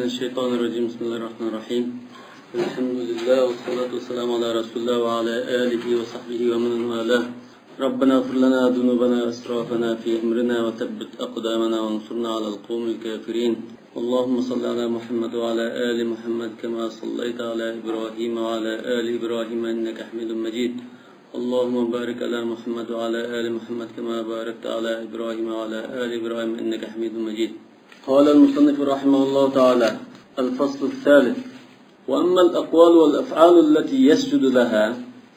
Euzubillahimineşşeytanirracim. Bismillahirrahmanirrahim. Elhamdülillah ve salatu vesselamu ala Resulullah ve ala alihi ve sahbihi ve men vâlah. Rabbena ighfir lana zunubana ve israfana fi emrina ve tebbit aqdamana ve ansurna alel kavmil kafirin. Allahumme salli ala Muhammed ve ala ali Muhammed kema sallayte ala İbrahim ve ala ali İbrahim inneke Hamidun Mecid. Allahümme barik ala Muhammed ve ala ali Muhammed kema barakte ala İbrahim ve ala ali İbrahim inneke Hamidun Mecid. قال المصنف رحمه الله تعالى الفصل الثالث وأما الأقوال والأفعال التي يسجد لها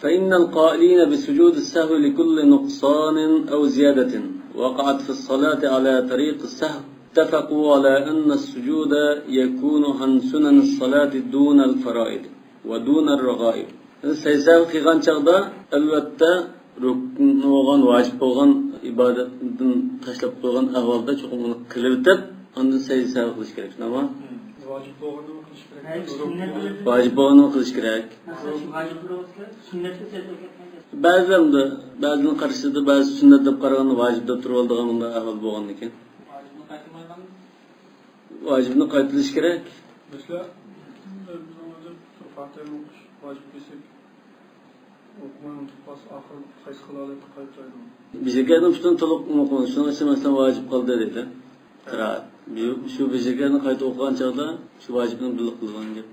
فإن القائلين بسجود السهو لكل نقصان أو زيادة وقعت في الصلاة على طريق السهو اتفقوا على أن السجود يكون عن سنن الصلاة دون الفرائض ودون الرغائب. Seysev kıygan çağda elbette rükün olgan, vacip olgan ibadetin taşlap koygan ahvalda çok onu kılıvıtıp ondan seysev kılış gerek. Ama vacip olanı mı kılış gerek? Vacip olanı mı kılış gerek? Bazılarında karşısında bazı sünnet karaganı vacipte turib aldığında ahval bolgan eken. Vacibini qaytılış gerek. Mesela Fatiha'nı okuş vacip desek okumanın tutması ahır qaysı kılalet qaytlaydı. Bizeklerden tutun toluk okumanı. Şuna mesela vacip kaldı dedi. Kıraat. Şu bizeklerini qayta okugan çağda şu vacibini bilip kılgan gibi.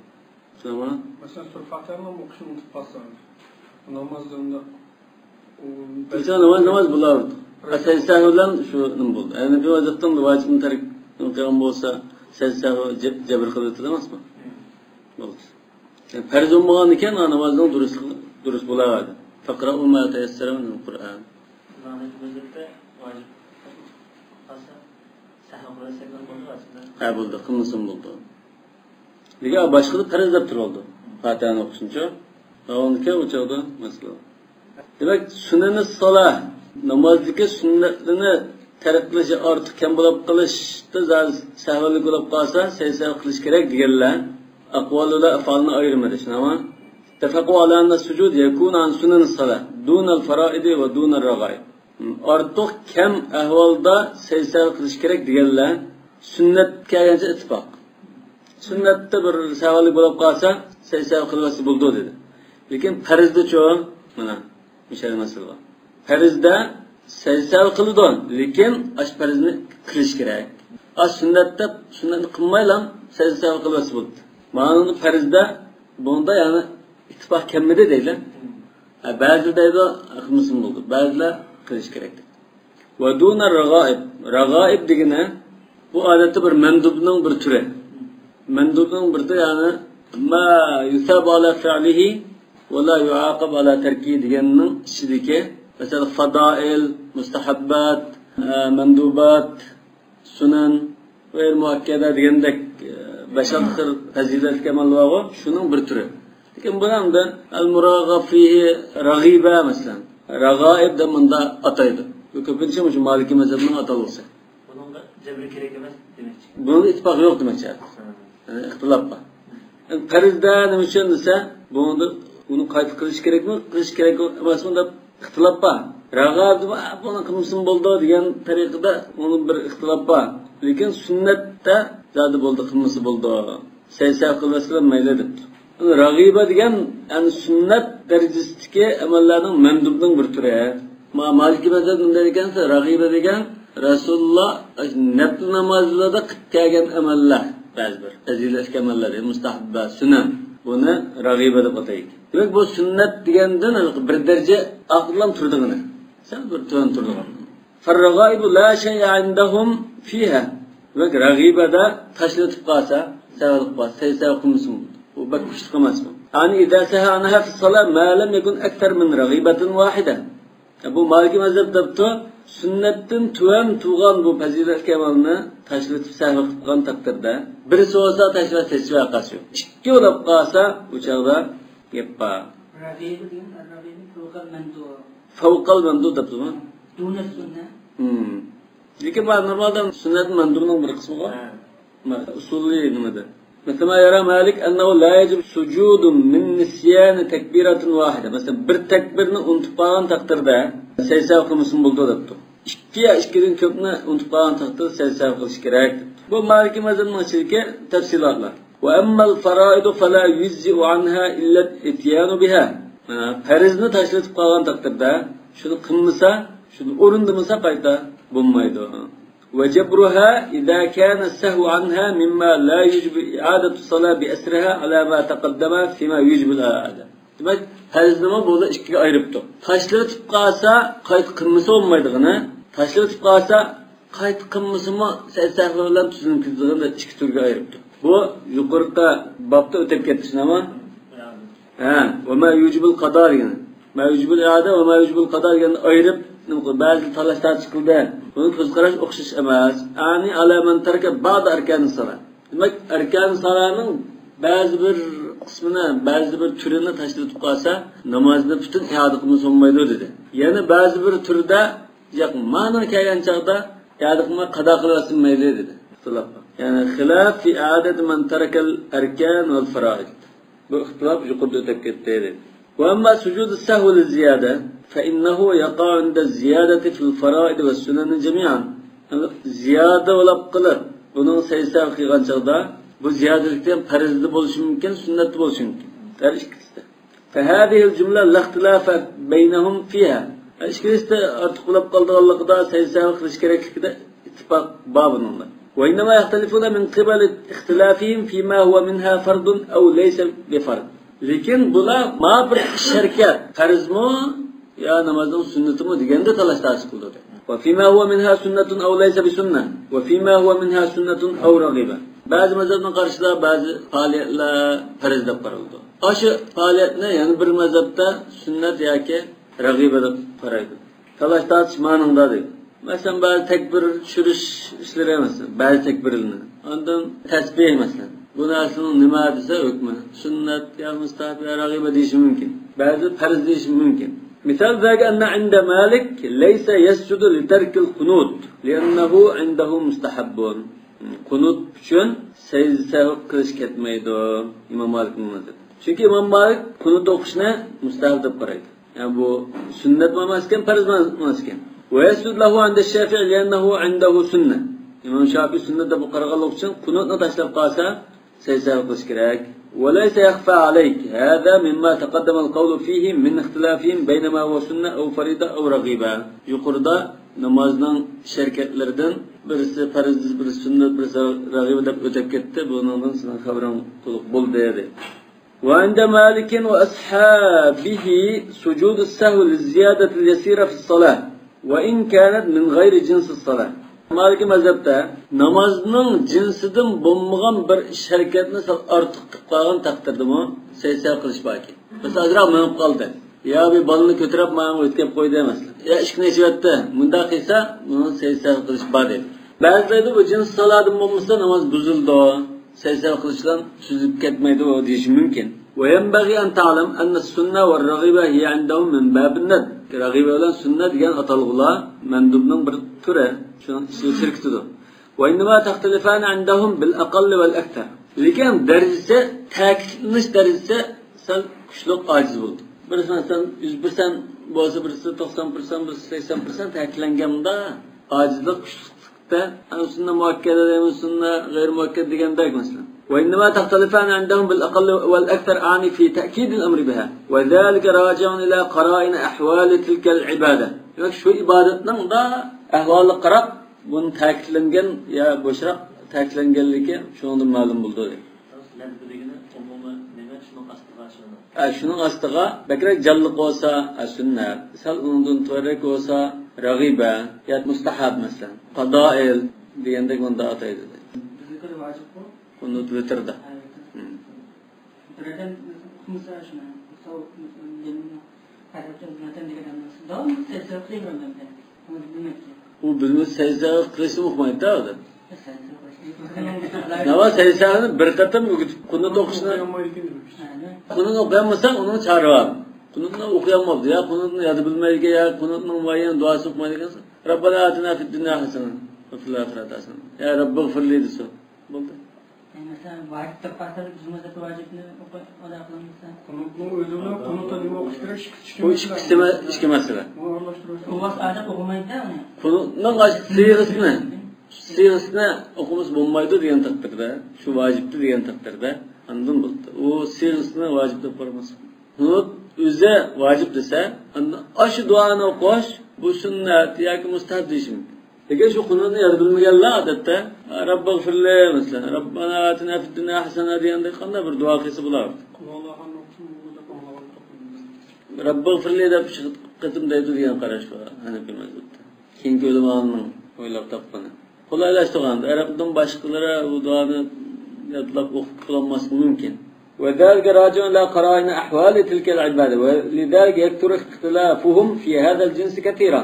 Şuna mesela Fatiha'nı okuşun tutması namazlarında namaz bulardı. Secdesinden şunun buldu. Yani bir vaziyetten de vacibini terk kılgan bolsa secdesi cebir kılıtılamaz mı? Olur. Yani farz olmagan iken namazdan durust bulaverdi. Fakra'u ma teyessere minel Kur'an. Buldu, kılmasın buldu. Diga başka da farz dep turuldu. Fatiha'nı okusunca. Onunki o çağda mesela. Demek sünnet salah namazdaki sünnetini terk qilishi ortiq kam bo'lib qilishda sahvlik bo'lib qolsa seysev qilish kerak deganlar aqvolida afalni ayirmadi. Shunami? Tafaqu ala anna sujud yakun an sunan salah dun al faraid va dun al rag'aib. Ortiq kam ahvolda seysev qilish kerak deganlar sunnatga kelgancha ittifoq. Sunnatda bir sahvlik bo'lib qolsa seysev qilvasi bo'ldi dedi. Lekin farzda-chi mana mishal masala. Farzda seysev qildi, lekin ash farzni qilish kerak. Ash sunnatda sunnatni qilmaylam seysev qilvasi bo'ldi. Ma'noni farzda bunda yani ittifoq kemmidi deylar. Ba'zi deydi qilmasin bo'ldi. Ba'zilar qilish kerak. Va duna rag'aib. Rag'aib degani bu odatda bir mandubning bir turi. Mandubning bir turi yani ma yusab ala fi'lihi va la yuaqab ala tarkihi deganning ichidagi mesela fadail, mustahabbat, mandubat, sunan ve muakkada degandek beşer fazilet kemallar var. Şunun bir türü. Lekin bundan da al-muragab fihi raghiba mesela. Raghaib da bunda ataydı. Bu köpünçe şu Maliki mezhebinin atalısı. Bunun da cebri gerek emas demek. Bunun ittifak yok demek yani. Yani ihtilaf var. Yani farizda demek için ise bunu kayıt kılış gerek mi? Kılış gerek emas mı da ihtilaf var. Raghaib bunu kılmışsın buldu diyen tariqada onun bir ihtilaf var. Lekin sünnette zadı buldu kılması buldu. Seysev kılmasıyla mayli edipti. Raghiba degan yani sünnet derecesindeki amellerden mendubning bir türü. Maliki mezhebinde degansa raghiba degan Rasulullah nafl namozlarda qilib kelgan amallar, ba'zi bir fazilatli amallar, mustahabbat, sunan. Buni raghiba deb ataydi. Demak bu sunnat degandan bir daraja aqlam turdigini. Sen bir tuan turdigini. Farragaibu la shay'a indahum fiha. Ve raghibada tashlatib qolsa, savol qilsa, seysev qilmasin. Bu bakışlık olmaz mı? Yani idâ seha anha fi salat ma lam yakun akthar min raghibatin wahida. Bu Maliki mezhebde sünnetin tuvan tuğan bu fazilet kemalini taşlatib sahv qilgan taqdirda birisi olsa tashlat hech vaqasi yo'q. Ikki bo'lib qolsa u chaqda gap bor. Raghiba degan raghiba fawqal mandub. Fawqal mandub debdimi? Duna sunnah. Lekin bu normalda sünnet mandubning bir qismi bor. Usulli nimada? Mesela yara Malik ennehu la yecib sucudun min nisyan tekbiratin vahide. Mesela bir tekbirini unutup kalan takdirde seysev kılmasın buldu deptu. 2 ya 2'den ko'pni unutib qolgan taqdirda sajda qilish kerak. Bu Maliki mazhabining ichidagi tafsilotlar. Wa ammal faraidu fala yujzi'u anha illa ityanu biha. Farizni tashlatib qolgan taqdirda shuni qilmasa, shuni o'rindamasa qayta bo'lmaydi. Wa jabruha idza kana sahwu anha mimma la yujibu i'adatu salat bi asriha ala ma taqaddama fima yujibu al-i'ada. Demak, farizni bo'lsa ikkiga ayiribdi. Tashlatib qolsa qayta qilmasa bo'lmaydigini, tashlatib qolsa qayta qilmasimi sajda bilan tuzilganligini ikki turga ayiribdi. Bu yuqorida bobda o'tib ketdi, shunami? Va ma yujibul qado degan. Ma yujibul i'ada va ma yujibul qado degan ayirib ba'zi talashlar chiqildi. Buni ko'z qarash o'xshash emas. Ani ala man taraka ba'd arkan salat. Demak, arkan salatning ba'zi bir qismini, ba'zi bir turini tashlatib qolsa, namozni butun i'ada qilmasa bo'lmaydi dedi. Yana ba'zi bir turda yo'q, ma'no kelgan chaqda i'ada qilmay qado qilasin mayli dedi. Ixtilof. Yani xilaf fi i'adat man taraka al-arkan wal fara'id. Bu ixtilof yuqorida o'tib ketdi. Wa amma sujud as-sahw lil-ziyada fa innahu yaqa 'inda az-ziyadati fil fara'id was sunan jami'an. Ziyada bo'lib qilib, buning sajda qilgan chaqda bu ziyodalikdan farzli bo'lishi mumkin, sunnatli bo'lishi mumkin. Har ikkisida. Fa hadhihi al-jumla la ixtilafa baynahum fiha. Ishkilishda ortiqlab qolganligida sajda qilish kerakligida ittifoq bor buningda. Wa inma yaxtalifuna min qibal ixtilafihim fima huwa minha fardun aw laysa bi fard. Lekin bular ma bir sharkat farzmi yo namozning sunnatimi deganda talashlar qildi. Wa fima huwa minha sunnatun aw laysa bi sunnah wa fima huwa minha sunnatun aw raghiba. Ba'zi mazhabning qarshilar ba'zi faoliyatlar farz deb qaraldi. O'sha faoliyatni yana bir mazhabda sunnat yoki rag'iba deb qaraydi. Talash tartish ma'noda deydi. Masalan, ba'zi takbir tushirish ishlari emas, ba'zi takbirlarni. Ondan tasbih masalan. Bu narsaning nima desa hukmi? Sunnat yo mustahab yo rag'iba deyish mumkin. Ba'zi farz deyish mumkin. Misal zaga anna 'inda Malik laysa yasjudu li tarki al-qunut li'annahu 'indahu mustahabbun. Qunut uchun sajda qilish ketmaydi Imom Malikning mazhabi. Chunki Imom Malik qunut o'qishni mustahab deb qaraydi. Yani bu sünnet emasken, farz emasken. Ve yesud lahu inde Şafii li'annahu indehu sünnet. İmam Şafii sünnette bu qarag'anlik uchun qunutni tashlab qolsa, sajda qilish kerak. Ve laysa yakhfa alayk. Hada mimma taqaddama al-qawlu fihi min ikhtilafihim baynama huwa sunna aw farida aw raghiba. Yuqorida namozning sharkatlaridan birisi farz, birisi sunnat, birisi rag'iba deb o'tib ketdi. Bundan sizning xabaringiz to'liq bo'ldi dedi. وعند مالك وأصحابه سجود السهو للزيادة اليسيرة في الصلاة وإن كانت من غير جنس الصلاة. مالك مذهبته namazning jinsidan bo'lmagan bir harakatni ortiq qilib qolgan taqdirdami sajda qilish baki. Biz azroq minib qoldi. Ya bir balni ko'tarib mana o'tkazib qo'ydi emaslar. Ya ishni chivatdi. Bunda qilsa, buni sajda qilish bor dedi. Ba'zilarda bu jins salatdan bo'lmasa namoz buzildi. Sajda qilishdan suzib ketmaydi deyish mumkin. Ve yenbaghi an ta'lam anna as-sunna ve ar-raghiba hiya 'indahum min bab an-nad. Rag'iba bilan sunna degan atalg'ular mandubning bir turi, shuni shirktidir. Ve inma taxtalifan 'indahum bil aqall vel akthar. Lekin darajasi ta'kidlanish darajasi sal kuchli ojiz bo'ldi. Birisi masalan 100% bo'lsa, birisi 90%, birisi 80% ta'kidlanganda ojizlik kuchli ana sunna muakkada deymiz, sunna g'ayr muakkad degandek masalan. وإنما تختلفان عندهم بالأقل والأكثر أعني في تأكيد الأمر بها وذلك راجع إلى قرائن أحوال تلك العبادة. يعني شو عبادتنا دا أحوال القرب بن تأكلنجن يا بشرة تأكلنجن لك شو عندهم معلوم بلدوه. شنو قصدها؟ بكرة جل قوسا السنة، سال عندهم تورك قوسا رغيبة، يا مستحب مثلا، قضائل ديندك من دا أتايد. Kunut witirda. Berarti khususnya şuna, so yemin hayatın zaten diğerlerine davam etse kıyamam ben. O bilmez secde kılışı okumaydı da o da. Nava secdenin bir katım kunut okuşuna. Kunut okuyamazsan onu çağırır. Kunutunu okuyamazdı ya, kunutunu yadı bilmeydi ya, kunutunu muayyen duası okumaydı. Rabbana atina fid dünya hasene ve fil ahireti hasene. Ya Rabbi gfirli diyor. Buldu. Yani mesela vacip tapaslar cümlede vacipni oda kılınsa. Kunutning o'zini kunutda nima o'qish kerak? Bu ikki masala. Buni aralashtirish. Kuvvat adet okumaydı mı? Kunutning siyg'isini o'qimiz bo'lmaydi degan taqdirda, shu vojibdir degan taqdirda andan bo'ldi. U siyg'isini vojib deb qo'ymas. Kunut o'zi vojib desa, shu duoni o'qish bu sunnat yoki mustahab deyish mumkin. Lekin shu kunutni yozib bilmaganlar odatda Rabbag'firli masalan, Rabbana atina fid dunya hasana deganda qanday bir duo qilsa bo'lardi. Allohning o'qishini o'ylab Allohga Rabbag'firli deb qitim deydi degan qarash bor Hanafiy mazhabda. Keyingi ulamoning o'ylab topgani. Qulaylashtirganda Arabdan boshqalari bu duoni yodlab o'qib qolmasligi mumkin. وذلك راجع إلى قرائن أحوال تلك العبادة ولذلك يكثر اختلافهم في هذا الجنس كثيرا.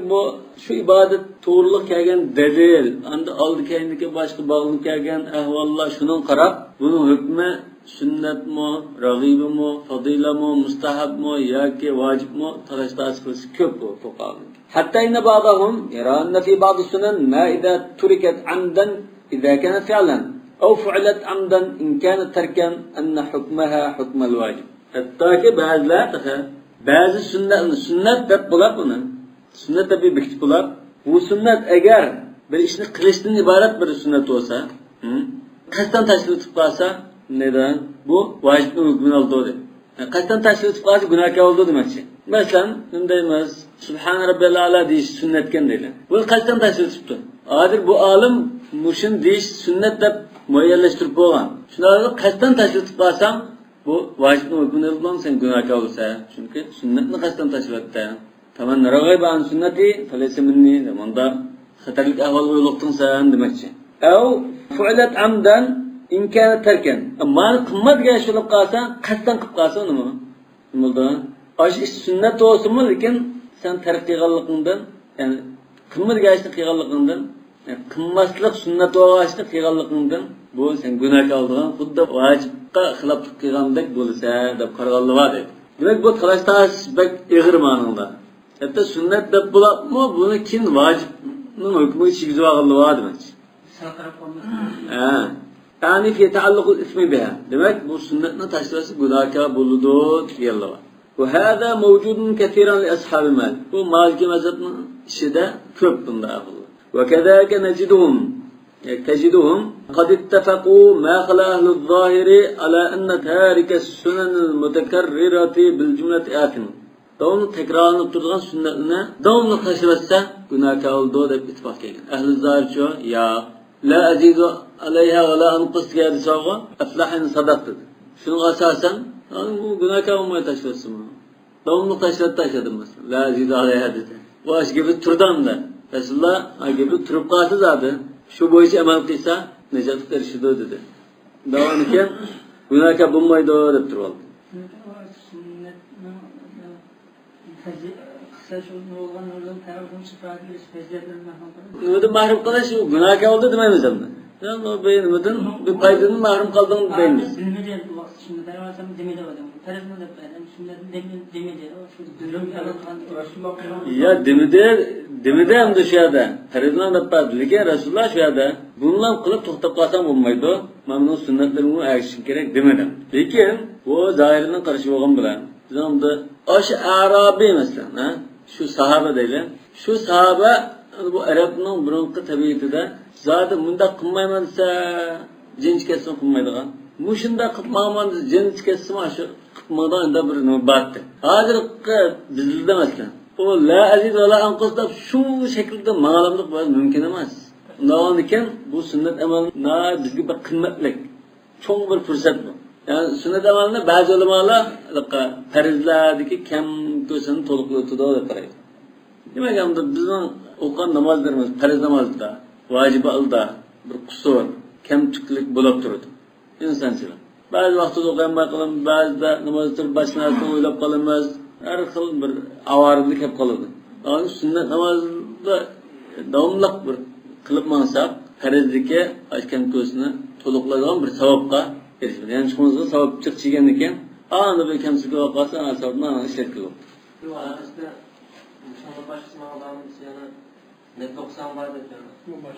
Bu şu ibadet doğruluk kelgen delil, anda aldı kendine başka bağlılık kelgen ahvallar şunun qarab, bunun hükmü sünnet mi, ragib mi, fadila mi, mustahab mi, yoki vacib mi, talashtaş qilish ko'p bu fuqaroning. Hatta inna ba'dahum yaranna fi ba'd sunan ma idza turikat amdan idza kana fi'lan أو فعلت عمدا إن كانت تركا أن حكمها حكم الواجب. حتى ki bazı sünnet deb bular buni. Sünnet deb bekitib bular. Bu sünnet agar bir ishni qilishdan iborat bir sünnet bo'lsa, qasddan tashkil etib qolsa, neden? Bu vojibni hukmini oldi deb. Qasddan tashkil etib qolsa gunohkor bo'ldi demakchi. Masalan, nindaymiz? Subhan robbiyal a'la deyish sunnatgan deydi. Bu qasddan tashkil etibdi. Hozir bu olim mushin deyish sunnat deb muayyanlashtirib bo'lgan. Shularni qasddan tashkil etib qolsam, bu vojibni hukmini olgan sen gunohkor bo'lsa, chunki sunnatni qasddan tashkil etdi. Tamam, rag'ayba an sunnati falaysa minni demanda xatarlik ahvol yo'liqtin sen demakchi. Aw fu'lat amdan in kana tarkan. Amma qimmatga shulib qolsa, qasddan qilib qolsa nima? Bo'ldi. Osh sunnat bo'lsinmi, lekin sen tark qilganligingdan, ya'ni qimmatga ishni qilganligingdan qimmatlik sunnat o'g'ashni qilganligingdan bu sen gunohga oldigan xuddi vojibga xiloflik qilgandek bo'lsa deb qaraladi deydi. Demak bu talashtash bak ig'ir ma'noda. Hatto sunnat deb bo'libmi, buni kim vojibning hukmiga chigizib olganlar demakchi. Saqrab qolmas. Ta'ni fi ta'alluq al-ismi biha. Demak bu sunnatni tashlashi gunohga bo'ladi deyiladi. Ve hada mevcudun katiran li ashabi Malik. Bu Maliki mazhabının işide köp bunda ahlı. Ve kedâke teciduhum kad ittefaqû mâ khala ahlul zâhiri ala enne târike sünenil mutekerrirati bil cümleti âfimun. Devamlı tekrarlanıp durduğun sünnetine devamlı taşıverse günahkar olduğu da ittifak edin. Ahl-i zahir çoğu ya la azizu aleyha ve la anqus geldi çoğu eflahin sadak dedi. Şunu asasen bu günahkar olmaya taşıversın mı? Devamlı taşıdım mesela. La azizu aleyha dedi. Bu aş gibi turdan da. Resulullah gibi turup kaldı zaten. Şu boyunca amel kıysa necatlık erişiyor dedi. Devam iken günahkar bulmaydı o deyip duralım. Ümidin mahrum kalaş günahkar oldu dememiz ama. Yani o beyin ümidin bir paydının mahrum kaldığını deyimiz. Ya demedi hem de şu yerde. Ferizlan yapar. Lekin Resulullah şu yerde. Bununla kılıp toxtab kalsam olmaydı. Memnun sünnetlerimi erişin gerek demedim. Lekin o zahirinden karşı olgan bilen. Bizimde aşı Arabi mesela. Şu sahabe değil. Şu sahabe bu Arap'ın burunqi tabiatida zaten bunda qilmaymansa jinch kessin qilmaydigan. Mushunda qilmayman jinch kessin shu qilmadan da bir navbatdir. Hozirgi bizda masalan o la aziz va la anqus deb shu shaklda ma'lumlik bo'lishi mumkin emas. Undan ekan bu sunnat amali bizga bir qimmatlik, cho'ng bir fursat bu. Yani sünnet amalini ba'zi ulamolar farzlardagi kam ko'sini to'liqlatadi deb qaraydi. Demak, hamda bizning o'qigan namozlarimiz farz namozda, vojiblarda bir qusur, kamchilik bo'lib turadi. Insonchilik. Ba'zi vaqtda o'qiganmay qolamiz, ba'zida namoz turib boshlanishni o'ylab qolamiz. Har xil bir avorlik kelib qoladi. Yani sünnet namozda davomli bir qilib mansab, farzdagi kam ko'sini to'liqlaydigan bir savobga erişmedi. Yani çoğunuzda savab çıkçıgen iken anında bir kemsik olarak kalsa savabından işletkili oldu. Bu arasında inşallah başkasına Allah'ın yani Ne 90 var dedi. Bu baş.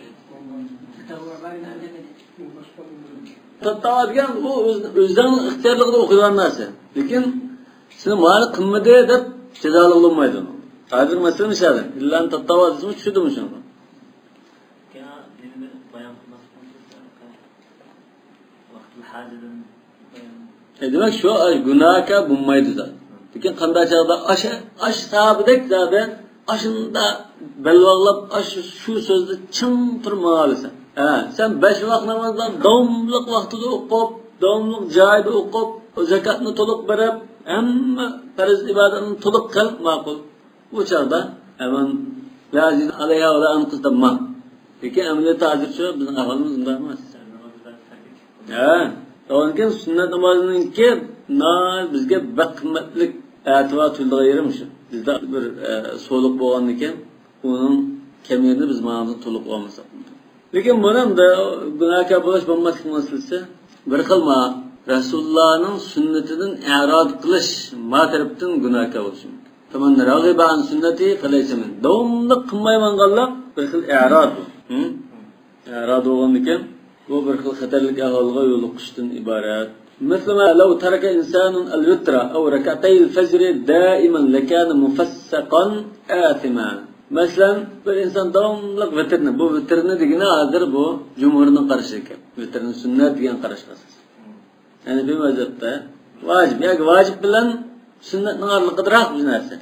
Tasavvurlar demedi. Bu başqa bilmiyorum. Tattava degan bu o'zining ixtiyorligida o'qilgan narsa. Lekin seni ma'ni qilmadi deb jazolanmaydi. Hozir masalan ishadi. Illan tattava desmi tushudimi shuni? Ya endi bayon qilmasam vaqtli hajdan bayon. Demak shu gunohga bo'lmaydi zot. Lekin qanday chog'da ash sabidek zada ashunda belvoqlab shu so'zni chin turmalsan. Sen 5 vaqt namozdan davomliq vaqtida o'qib, davomliq joyda o'qib, zakatni to'liq berib, hamma farz ibodatni to'liq qil ma'qul. Bu chog'da aman lazim alayha va anqis tamam. Lekin amaliyotda hozircha bizning ahvolimiz bunday emas. To'g'ri, sunnat namozininki bizga baqmatlik e'tibor tuyuldiga yerim shu. Bizda bir so'liq bo'lgandan keyin uning kamirini biz ma'noda to'liq olmasak. Lekin bunimda gunohga bo'lish bo'lmaslik masalasi bir xilma Rasulullohning sunnatidan i'rod qilish mataribdan gunohga bo'lishi mumkin. Tamam, rag'iba an sunnati qilaysiman. Davomli qilmaymanganlar bir xil i'rod bu. I'rod bo'lgandan keyin bu bir xil xatarlik ahvolga yo'liqishdan iborat. Mesela لو ترك إنسان الوتر أو ركعتي الفجر دائما لكان مفسقا آثما. Mesela bir insan devamlı vitrni, bu vitrni degine hazır bu cumhurun karşı ekan. Vitrni sünnet degan qarash asas. Yani bir mazhabda vacib, yoki vacib bilan sunnatning orliqiroq bir narsa.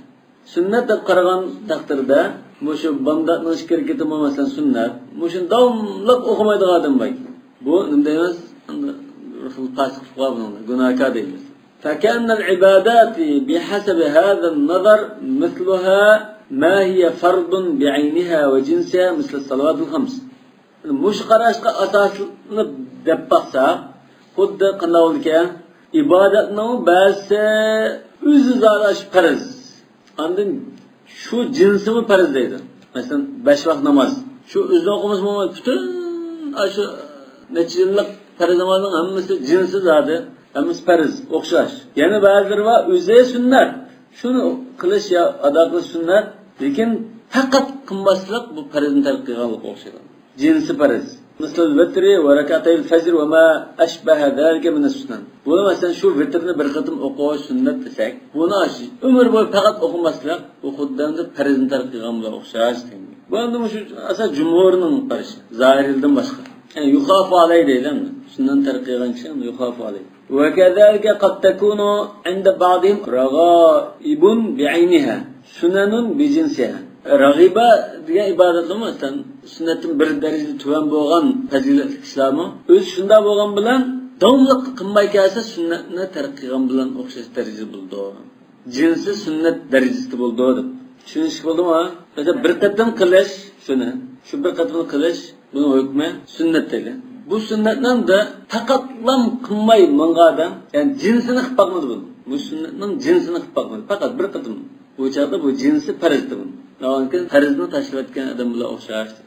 Sunnat deb qaragan taqdirda bu shu bandatning shirkati masalan sunnat, bu shu devamlı o'qimaydigan odam bor. Bu nima deymiz? فاسق قابلنا جناكا ديمس فكأن العبادات بحسب هذا النظر مثلها ما هي فرض بعينها وجنسها مثل الصلوات الخمس مش قراشق أساس دبقسا خد قناولك عبادتنا بس üzüzaraş فرض عندن şu cinsi mi فرض deydi mesela 5 vakit namaz şu üzü okuması mı bütün şu neçe yıllık farz namazın hammasi jinsi zodi, hammasi farz, o'xshash. Yana ba'zilar va o'zi sunnat. Shuni qilish ya ado qilish sunnat, lekin faqat qilmaslik bu farzni tark qilganlik o'xshaydi. Jinsi farz. Misal vitri va rak'atayl fajr va ma ashbaha zalika min as-sunan. Bu masalan shu vitrni bir qatim o'qish sunnat desak, buni umr bo'yi faqat o'qimaslik bu xuddanda farzni tark qilganga o'xshash. Bu endi shu asas jumhurning qarashi, zohirdan boshqa. Yani yukhafu alayhi deyiladi. Sunnan tarqigan kishi yukhafu alayhi. Ve kezalike kad tekunu inde ba'dihim ragaibun bi'ayniha. Sunanun bijinsiha. Ragiba degan ibodat emasdan sunnatin bir darajada tuvan bo'lgan fazilatli kishilarmi o'z shunda bo'lgan bilan davomli qilmay kelsa sunnatni tarqigan bilan o'xshash darajada bo'ldi. Jinsi sunnat darajasida bo'ldi deb. Tushunish bo'ldimi? Mesela bir qatam qilish shuni, shu bir qatam qilish bunun hükmü sünnetleri. Bu sünnetten de takatlam kılmayı mangadan, yani cinsini bakmadı bunu. Bu sünnetten cinsini bakmadı. Fakat bir kadın bu çağda bu cinsi farizdi bunu. Lakin farizini taşrif etken adam bile okşaştı.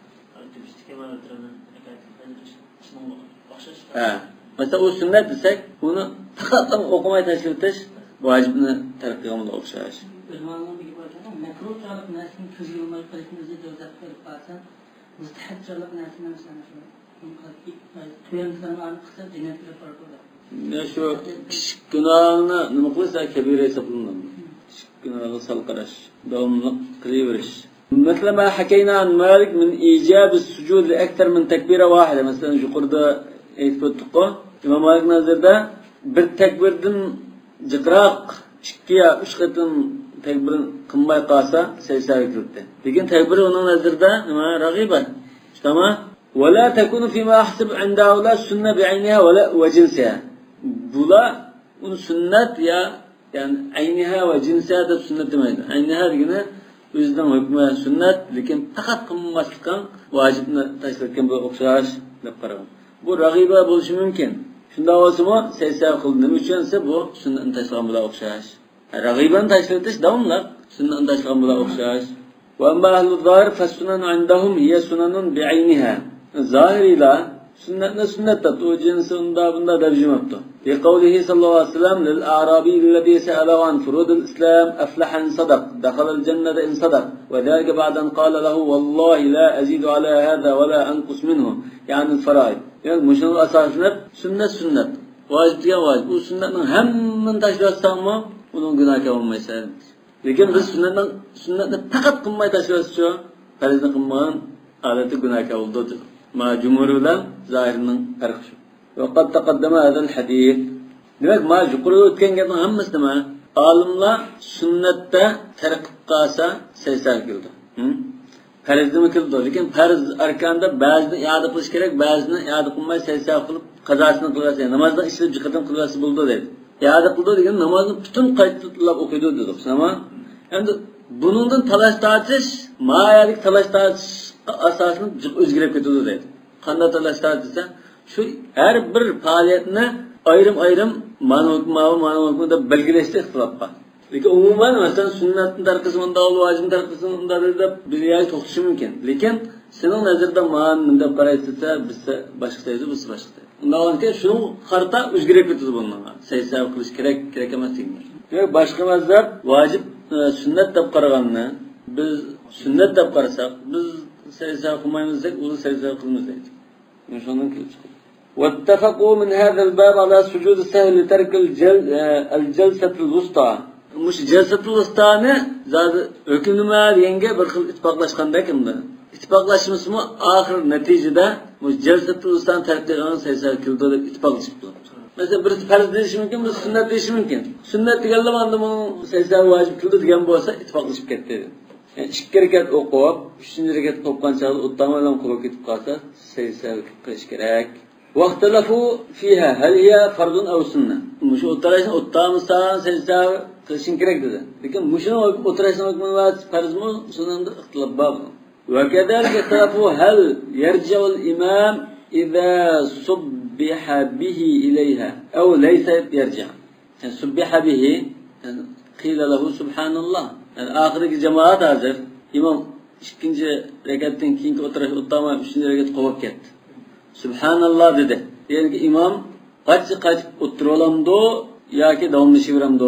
Mesela o sünnet desek, bunu takatlam okumayı taşrif etiş, vacibini terkiyamında okşaş. Uzmanlığın bir gibi var. Mekruh çalıp nesini tüzgülmeyi kılıçınızı dövzat verip varsan, müstehab çalıp nesini mesela şu ne şu küçük günahını nima qilsa kabira hisoblanadi. Küçük günahı sal qarash, davomli qilaverish. Mesela ma hakayna an Malik min ijab as-sujud li akthar min takbira wahida. Mesela yuqorida aytib o'tdik. Imom Malik nazarda bir takbirdan jiqroq 2 yo 3 qatim takbir qilmay qolsa sajdaga kirdi. Lekin takbir uning nazarda nima rag'iba. Tamam? ولا تكون فيما أحسب عند هؤلاء السنة بعينها ولا وجنسها. بلا سنة يا يعني عينها وجنسها ده سنة ما يد. عينها دينا yüzden hükmü sünnet, lekin faqat qilmaslikdan vacibni tashlatgan bu o'xshash deb qaragan. Bu rag'iba bo'lishi mumkin. Shunda bo'lsa-mu, saysa qildi. Nima uchunsa bu sunnatni tashlagan bilan o'xshash. Rag'ibani tashlatish davomli sunnatni tashlagan bilan o'xshash. Wa amma ahlu zahir fa sunan indahum hiya sunanun bi'ayniha. Zahiriyla Sünnetne sünnet taptı. O cinsi onda bunda devcimaptı. Li kavlihi sallallahu aleyhi ve sellem lil a'rabi illezî se'alehu an furudil islam aflaha in sadak. Dakhalal cennete in sadak. Ve zâlike ba'den kâle lehu vallahi la azidu ala hâzâ ve la enkus minhu. Yani faraid. Yani muşunun asasını sünnet. Vacip diye vacip. Bu sünnetin hemen taşıratsan mı? Bunun günahı olmaysa. Lekin biz sünnetni faqat qilmay tashlashcho, farzni qilmagan adati günahı oldu. Ma cumhur bilan zahirning farqi shu. Ve qad taqaddama hadal hadis. Demek ma yuqorida o'tgan gapning hammasi nima? Olimlar sunnatda tarqib qolsa saysa qildi. Farzni qildi, lekin farz arkanda ba'zini i'oda qilish kerak, ba'zini i'oda qilmay saysa qilib qazosini qilsa, namozdan ishlab jiqadan qilsa bo'ldi dedi. İade qildi degan namozni butun qaytatlab o'qiydi dedik. Ama endi buningdan talash tortish, ma'yalik talash tortish asosini o'zgarib ketadi deydi. Qanday talash tortsa, shu har bir faoliyatni ayrim ma'no deb belgilashda ixtilof bor. Lekin umuman masalan sunnatning tarqismida, vojibning tarqismida deb biz yo'q to'xtishi mumkin. Lekin sening nazarda ma'no deb qaraysa, bizsa boshqa deydi, biz boshqa deydi. Undan keyin shuni qarta o'zgarib ketadi bundan. Saysa qilish kerak emas deydi. Yo'q, boshqa mazhab vojib sunnat deb qaraganni biz sunnat deb qarasak, biz saysa qilmaymiz deb, uni saysa qilamiz deydi. Shundan kelib chiqadi. واتفقوا من هذا الباب على سجود السهو لترك الجلسة الوسطى. Muş jalsatul ustani zodi hukmnima deganga bir xil ittifoqlashganda kimda? İttifaqlaşmasmi oxir natijada muş jalsatul ustani tark qilgan saysa qildi deb ittifoqlashibdi. Mesela birisi farz deyishi mumkin, birisi sunnat deyishi mumkin. Sunnat deganlar endi buni saysa vojib qildi degan bo'lsa ittifoqlashib ketdi. Yani 2 rakat o'qib, 3-chi rakat o'qigan chog'da o'tdan bilan qilib ketib qolsa saysa qilish kerak. واختلفوا فيها هل هي فرض أو سنة. مش أتراشن أتامسان سجدة قلشين كرك ده. لكن مش أتراشن أكمل فرض مو سنة اختلاف باب. وكذلك اختلفوا هل يرجع الإمام إذا صبح به إليها أو ليس يرجع. يعني صبح به يعني قيل له سبحان الله. يعني آخر جماعة حاضر إمام ikinci rekattan keyingi o'tirish o'tama 3-chi rekat qolib ketdi. Subhanallah dedi. Yani ki imam kaç oturup olamdı yoki davomlashaveramdi.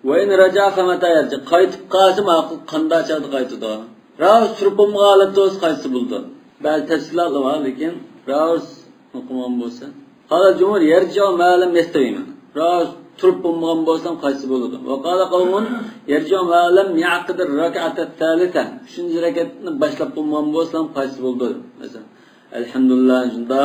Va in raja famata yarji. Qaytib qolsa ma'qul qanday chaqdi qaytdi. Raus turpum g'alati qaysi bo'ldi. Ba'zi tafsilotlar bor, lekin raus o'qigan bo'lsa, qala jumhur yarji ma'lam yastawima. Raus turpum bo'lsam qaysi bo'ladi. Va qala qawmun yarji ma'lam yaqid ar-rak'at ath-thalitha. 3-chi rakatni boshlab bo'lgan bo'lsam qaysi bo'ldi. Masalan Elhamdülillah junda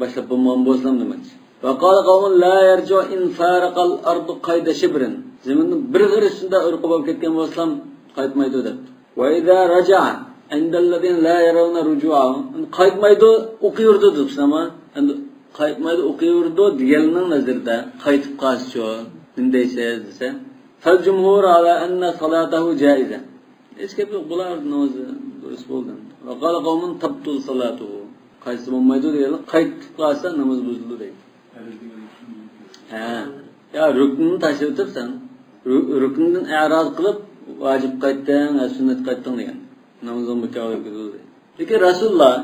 başlap bulmam bozlam demek. Ve qala qawmun la yarju in faraqal ardu qayda shibrin. Zeminning bir g'irisida urqib olib ketgan bo'lsam qaytmaydi deb. Va idza raja'a indallazin la yarawna ruju'a. Qaytmaydi o'qiyurdi debsiz, ama endi qaytmaydi o'qiyurdi deganning nazarida qaytib qolsa, bundaysa desa, fal jumhur ala anna salatahu jaiza. Hech gap yo'q, bular namozi durust bo'ldi. Va qala qawmun tabtul salatuhu. Qaysi bo'lmaydi deydi, qaytib qolsa namoz buzildi deydi. Ya ruknni tashlab o'tirsan, rukndan i'roz qilib vojib qaytding, sunnat qaytding degan. Namozdan bekor bo'ldi. Lekin Rasululloh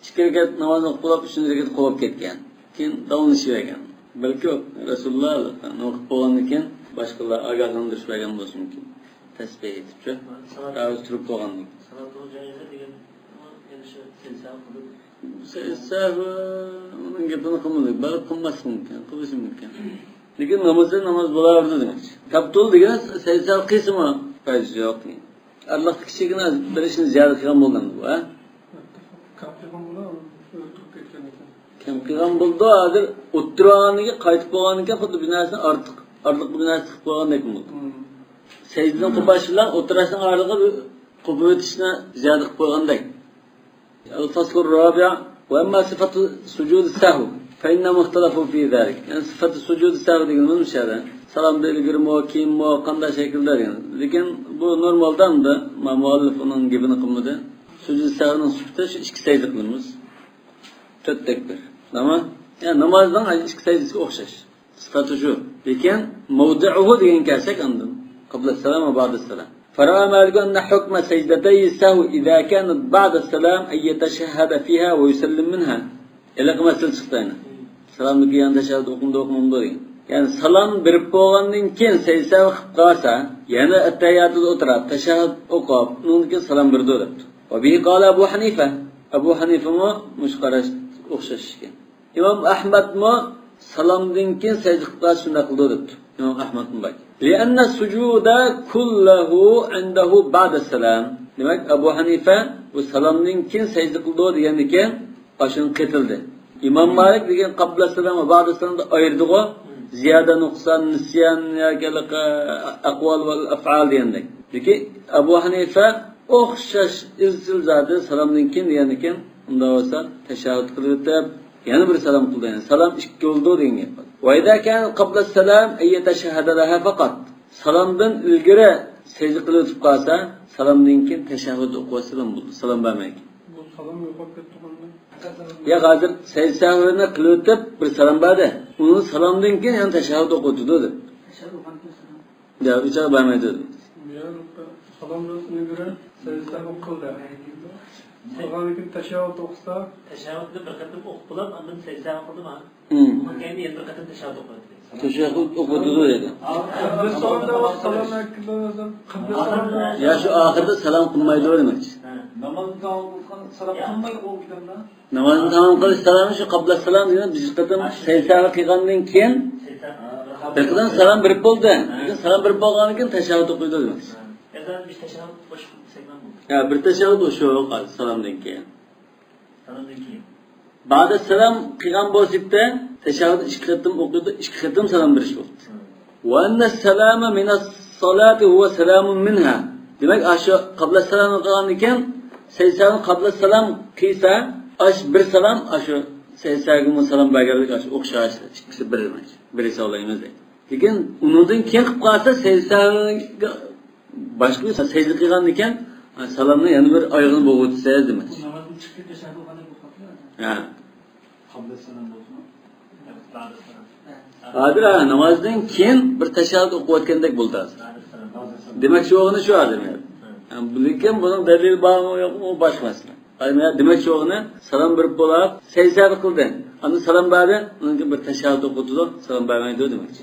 2 rakat namozni o'qib, 3-chi rakat qolib ketgan. Keyin davomlashavergan. Balki Rasululloh o'qib bo'lgandan keyin boshqalar ogohlantirishmagan bo'lsa mumkin. Tasbih etibchi, raus turib qolgandan. Salat o'qiyotganida degan shu sensa qilib saysa uning gapini qilmaydi, balki qilmas mumkin, qilish mumkin. Lekin namoz bo'lardi demak. Kaptul degan saysa qismi foyda yo'q. Allah kichigina bir ishni ziyoda qilgan bo'lgan bu, ha? Kapilgan bo'lar, o'tib ketgan ekan. Kim qilgan bo'ldi, hozir o'tirganiga qaytib bo'lganiga xuddi binasini ortiq binasi qilib qo'ygandek bo'ldi. Sayyidan qubash bilan o'tirishning orlig'i qilib o'tishni ziyoda qilib qo'ygandek. الفصل الرابع وأما صفة سجود السهو فإنهم اختلفوا في ذلك. يعني صفة سجود السهو دي من مش هذا سلام ديلگirmo kiyinmo qanday shaklda degan. Lekin bu normaldan da muallif onun gibini qilmadi. Sujud sahvning sifati shu 2 sajda qilamiz. 4 takbir. Tamam? Yani namozdan 2 sajdasiga o'xshash. Sifati shu. Lekin mavdu'uhu degan kelsak andan qabla salam va ba'da salam. فرأى مالك أن حكم سجدتي السهو إذا كانت بعد السلام أن يتشهد فيها ويسلم منها. Elak mesele çıktı yani. Salamdaki yan teşahhüd okumamdı degan. Yani salam berip bo'lgandan keyin seysa qilib qolsa, yana attahiyatda o'tirib, tashahhud o'qib, undan keyin salam berdi debdi. Va bi qala Abu Hanifa. Abu Hanifa mo mushqarash o'xshash ekan. İmam Ahmad mo salamdan keyin sajda qilib shunday qildi debdi. İmam Ahmad bunday. Li'anna sujuda kulluhu indahu ba'da salam. Demak Abu Hanifa bu salamdan keyin sajda qildi degandan keyin ashuni qetildi. İmam Malik degan qabla salam va ba'da salamda ayirdi-ku. Ziyada nuqson, nisyan yoki aqval va af'al degandek. Lekin Abu Hanifa o'xshash izchil zoti salomdan keyin degandan keyin unda bo'lsa tashahhud qilib o'tib, yana bir salom qildi. Yani salom ikki bo'ldi degan gap. Va idza kan qabla salam ay tashahhada laha faqat. Salomdan ilgari sajda qilib o'tib qolsa, salomdan keyin tashahhud o'qisa ham bo'ldi. Salom bermaydi. Bu salom yo'qolib ketdi. Ya hozir sajda qilib o'tib bir salom berdi. Uni salomdan keyin yana tashahhud o'qidi dedi. Ya ucha bermaydi. Salomdan ilgari sajda o'qildi. Salomdan keyin tashahhud o'qisa, tashahhudni bir qatim o'qib bo'lib, undan sajda qildimi? Keyin yana bir qatim tashahhud o'qidi. Tashahhud o'qidi dedi. Ya şu ahirde salam qilmaydi demakchi. Namozni tamom qilgan salam qilmaydi bu kitobda. Namozni tamom qilish salami shu qabla salam degan biz qatim sajda qilgandan keyin bir qatim salam berib bo'ldi. Lekin salam berib bo'lgandan keyin tashahhud o'qiydi demakchi. E'dan biz tashahhud boshqa segment bo'ldi. Ya bir tashahhud o'sha salamdan keyin. Salamdan keyin. Ba'da salam qilgan bo'lsa-da tashahhud ikki qatim o'qiydi, ikki qatim salam berish bo'ldi. Wa anna salama min as-salati huwa salamun minha. Demak, ashu qabla salam qilgandan keyin saysani qabla salam qilsa, ash bir salam ashu saysaga salam berganlik ashu o'xshash, ikkisi bir emas. Birisi olaymiz deydi. Lekin undan keyin qilib qolsa saysaga boshqa sajda qilgandan keyin salamni yana bir oyog'ini bo'g'ib o'tsa demak. Namozdan chiqib tashahhud qilib o'qiladi. Ha. Qabla salam bo'lsin. Hozir namozdan keyin bir tashahhud o'qiyotgandek bo'ldi. Demak shu o'g'ini shu adam. Lekin buning dalil bormi yo'qmi boshqa masala. Demak shu o'g'ini salom berib bo'lib, sajda qildi. Uni salom berdi, unga bir tashahhud o'qidi, salom bermaydi demakchi.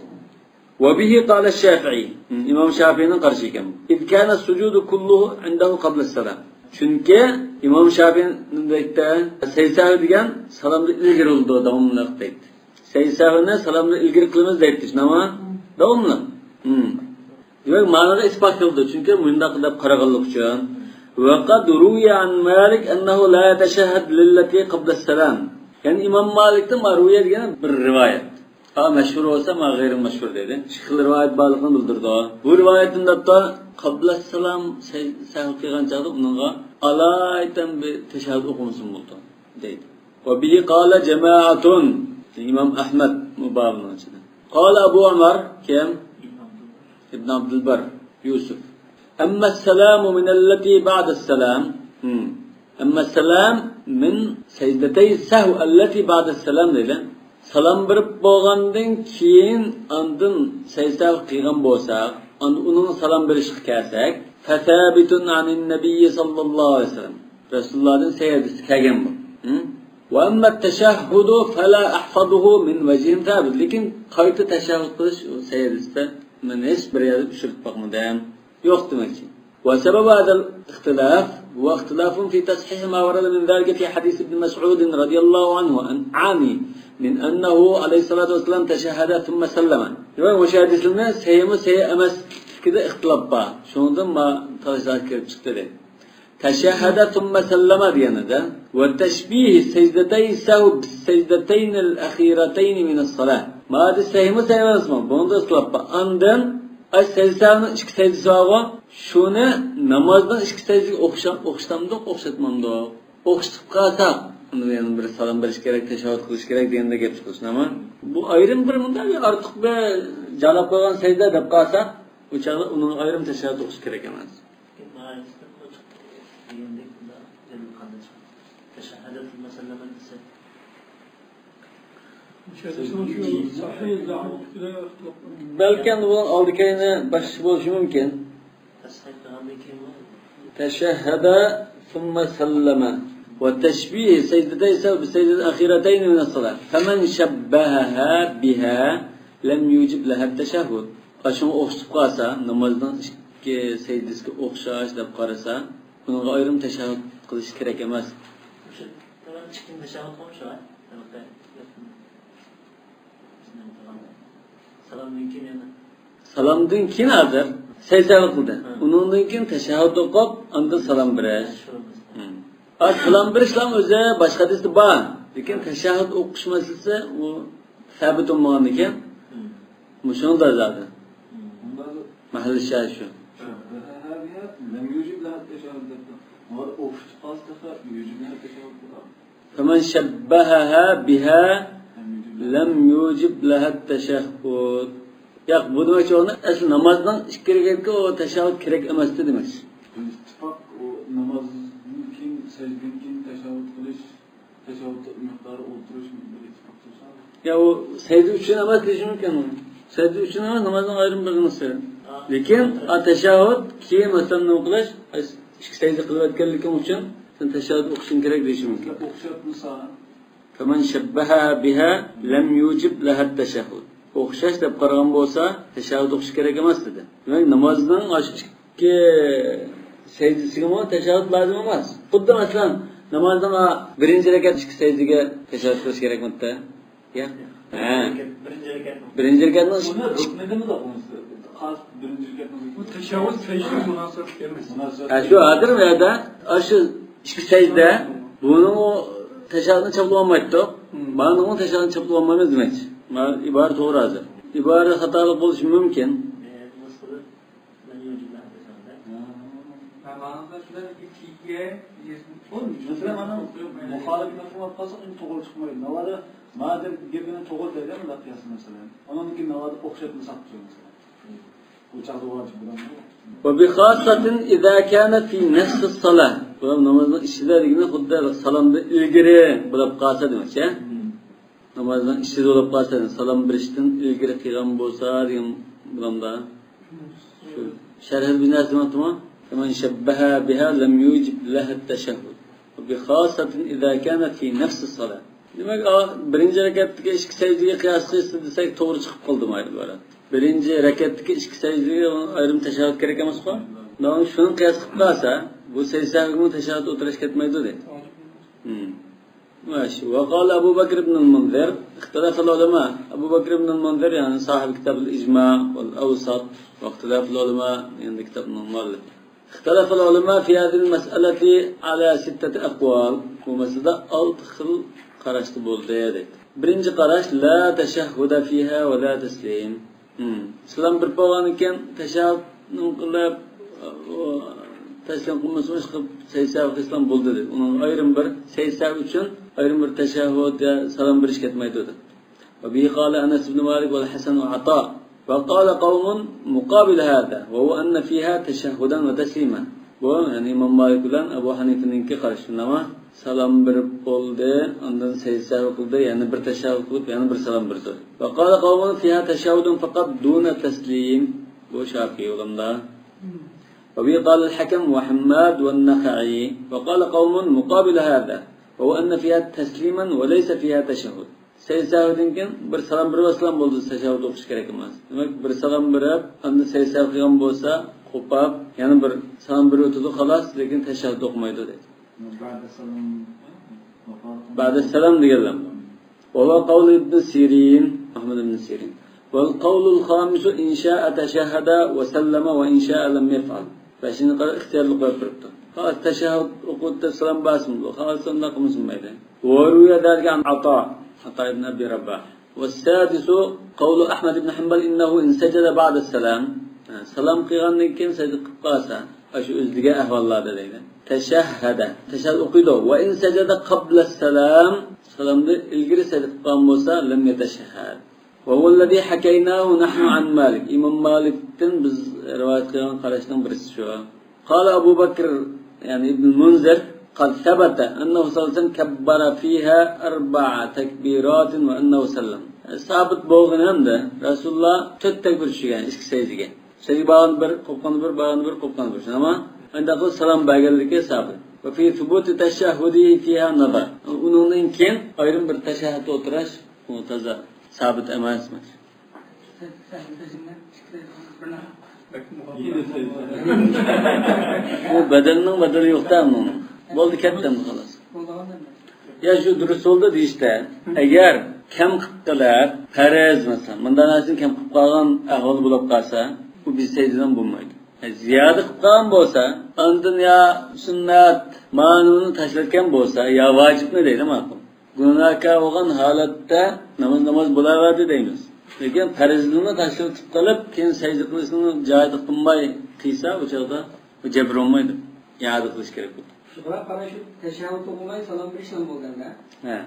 Wa bihi qala Shafi'i. İmam Shafi'ning qarashi ekan. Id kana sujudu kulluhu indahu qabla as-salam. Chunki İmam Shafi'ning aytdi, sajda degan salomda ilgari bo'ldi, davomli deydi. Saysahını salamla ilgili kılımız da ettik ama davamlı. Demek manada ispat kıldı çünkü mündaq qilib qarag'anlik uchun. Wa qad ruwiya an Malik annahu la yatashahhad lillati qabla as-salam. Yani İmam Malik'ten ruwiya degan bir rivayet. Ha meşhur olsa ma gayri meşhur dedi. Şıklı rivayet bağlılığını bildirdi. Bu rivayetinde de qabla as-salam sahih qilgan chaqda uningga alaytan bir tashahhud o'qimsin bo'ldi deydi. Wa bihi qala jama'atun İmam Ahmad mübarinin içinde. Qala Abu Umar kim? İbn Abdülbar Yusuf. Amma as-salamu min allati ba'da as-salam. Amma as-salam min secdatay sahv allati ba'da as-salam deydi. Salam berib bo'lgandan keyin andın sajda qilgan bo'lsak, uning salam berishga kelsak, fathabitun anin nabiy sallallohu alayhi vasallam. Rasulullohdan sayyidisi kelgan bu. وأما التشهد فلا أحفظه من وجه ثابت. لكن قيت تشهد قلش سيدسته من اسم بريادة بشرط بقمدان يختمكي. وسبب هذا الاختلاف هو اختلاف في تصحيح ما ورد من ذلك في حديث ابن مسعود رضي الله عنه عامي من أنه عليه الصلاة والسلام تشهد ثم سلم. وشاهد الناس هي أمس كده اختلاف بقى شو ما تشهد كيف تشتري تشهد ثم سلم ديانة والتشبيه السجدتين سهو بالسجدتين الأخيرتين من الصلاة ما هذا السهيمة سهيمة اسمه بوند اصلاب عندن السجدتين اشك سجدتين شونه namazdan اشك سجدتين okştamdık okşatmamdık okşatıp kalsak yani bir salam veriş gerek teşahhud kılış gerek diyende gep çıkılsın ama bu ayrım bir bunda artık be jalap koygan secde dep kalsak uçağı onun ayrım teşahhud okuş gerek emez. Belki bunun aldıkayını başlısı buluşu mümkün. Teşehhede thumme selleme. والتشبيه سجدتي سبب بسجدة الأخيرتين من الصلاة فمن شبهها بها لم يوجب لها التشهد أشون أخشب قاسا نمازdan ikki secdesiga o'xshash deb qarasa bunga ayrim tashahhud qilish kerak emas. Salomdan keyin hozir sajda qildi. Undan keyin tashahhud o'qib, unda salom berish. Salom berishlar o'zi boshqa hadisda bor. Lekin tashahhud o'qish masalasi u sabit bo'lmagan ekan. Mushunda zaten. Mahalli shay shu. لم يوجب لها التشهد وأخت قاصدها يوجب لها التشهد فمن شبهها بها لم يوجب لها التشهد يق bu demek ki asıl namazdan ikki rekatga o teşahhud kerak emas demek. İttifak o namazdan keyin secdeden keyin teşahhud qilish, teşahhud miqdori o'tirish bir ittifaq bo'lsa. Ya o secde uchun emas deyish mumkin. Secde uchun emas namazdan ayrim bir narsa. Lekin teşahhud keyin masalan nima qilish, ikki secde qilayotganligim uchun sen teşahhud o'qishing kerak deyish mumkin. O'xshab misol فمن شبهها بها لم يوجب لها التشهد. O'xshash deb qaragan bo'lsa, tashahhud o'qish kerak emas dedi. Demak, namozning ikki sajdasiga ham tashahhud lozim emas. Xuddi masalan, namozning birinchi rakat ikki sajdaga tashahhud qilish kerakmi-da? Yo'q. Birinchi rakatni ruknidami o'qimiz? Xos birinchi rakatni Bu teşavvuz secde münasebet gelmez. Şu adır mı ya da şu ikki sajda buni o tashahhudni chapib olmaydi. Bana o tashahhudni chapib olmaymiz demak. İbaret doğru hazır. İbaret hatalı oluşu mümkün. Mesela bana muhalif mefhumat qalsa to'g'ri chiqmaydi. Navada madem gapini to'g'ri deydi mi laqiyas mesela. Onunki navada o'xshatmasak mesela. Bu chaqda vojib bo'ladi. وبخاصة إذا كان في نفس الصلاة. Bu namazın işçilerine xuddi salomda ilgari bo'lib qolsa demak, ya. Namazdan işsiz olup kalsaydın, salam biriştin, ilgili kıyam bolsa diyeyim bulamda. Şu şerhel binaz demek mi? Kemen şebbeha biha lem yucib lehet teşehhud. Bi khasatin izâ kâne fî nefsi salâ. Demek birinci rekattaki ikki secdeye kıyaslaysa desek doğru çıkıp kaldım ayrı böyle. Birinci rekattaki ikki secdeye ayrım teşehhud gerek emas mı? Daha şunun kıyas kılıp kalsa, bu secdeye teşehhud oturaş ketmeydi dedi. ماشي. وقال أبو بكر بن المنذر اختلف العلماء. أبو بكر بن المنذر يعني صاحب كتاب الإجماع والأوسط واختلاف العلماء يعني كتاب المؤلف. اختلف العلماء في هذه المسألة على 6 أقوال. ومسألة أدخل قرشت بولديك. برنج قرش لا تشهد فيها ولا تسليم. سلام بربوان كان تشهد نقول taslim qilmasmish qilib saysav islom bo'ldi dedi. Uning ayrim bir saysav uchun ayrim bir tashahhud ya salom berish ketmaydi dedi. Va bi qala Anas ibn Malik va Hasan va Ata va qala qawmun muqabil hada wa huwa anna fiha tashahhudan va tasliman. Bu yani Imom Malik bilan Abu Hanifaninki qarshi nima? Salom berib bo'ldi, undan saysav qildi, yani bir tashahhud qilib, yani bir salom berdi. Va qala qawmun fiha tashahhudun faqat duna taslim. Bu Shafi'i ulamda. وبه قال الحكم وحماد والنخعي وقال قوم مقابل هذا وهو أن فيها تسليما وليس فيها تشهد سيساودنكن bir salam bir aslan bo'ldi tashahhud o'qish kerak emas. Demak bir salam berib, unda saysab qilgan bo'lsa, qo'pab, yana bir salam berib o'tadi xolos, lekin tashahhud o'qimaydi dedi. Ba'da salam deganlar. Va qawl ibn Sirin, Ahmad ibn Sirin. والقول الخامس إن شاء تشهد وسلم وإن شاء لم يفعل. فشين قال اختيار لقبرته. خلاص تشهد وقلت السلام باسم له. خلاص نقم اسم ميدا. وروي ذلك عن عطاء بن أبي رباح. والسادس قول أحمد بن حنبل إنه إن سجد بعد السلام. سلام قيغان كم سجد قاسا. أشو إزدقاء والله دليلا. تشهد أقيده وإن سجد قبل السلام. سلام ده الجري سجد قام موسى لم يتشهد. وهو الذي حكيناه نحن عن مالك. إمام مالك تنبز رواية قيان قرشنا برسشوا. قال أبو بكر يعني ابن المنذر قد ثبت أنه صلى الله عليه وسلم كبر فيها 4 تكبيرات وأنه سلم. ثابت بوغنان ده رسول الله 4 تكبير شيئا اسك سيديگه. سيدي باغن بر قبقان بر باغن بر قبقان بر. أما عند أقول سلام باقل لكي ثابت. ve fi thubuti teşehhudi fiha nazar. Undan keyin ayrım bir teşehhüd o'tirish mu'taza sabit emasmi. Bu bedelning bedeli yo'qda bunun. Bo'ldi ketdim xolos. Ya şu durust oldu deyishdi. Agar kam qilib farz masalan, bundan azin kam qilib qolgan ahvol bo'lib qolsa, bu biz saydidan bo'lmaydi. Ziyoda qilib qolgan bo'lsa, ondan ya sunnat ma'nuni tashlatgan bo'lsa, ya vojibni deydi ma'qul. Gunohkor bo'lgan holatda namoz bo'laveradi deymiz. Lekin farzni tashlatib qilib, keyin sajda qilishni joyida qilmay qilsa, o chog'da bu jabr olmaydi. Ya'da qilish kerak bo'ladi. Şuraya para şu teşebbüt olmayı salam bir işlem bulduğunda. He.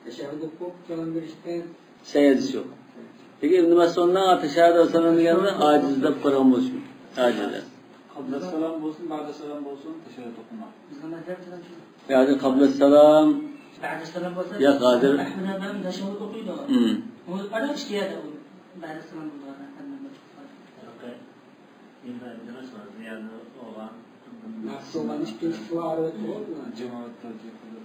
Teşebbüt okup salam bir işten. Sayısı yok. Peki İbn Mesud'dan teşebbüt olsanın diyende acizde kuram olsun. Acizde. Kabla selam olsun, ba'da selam olsun, teşekkür okuma. Bizden mezhep selam şu. Yani kabla selam Ba'da selam olsa. ya kadir. Ahmet ben teşebbüt okuydu. O para işkiye de olur. Ba'da selam bulduğunda. Nasıl olan işkence şu arvet olur mu? Cemaat tercih edilir.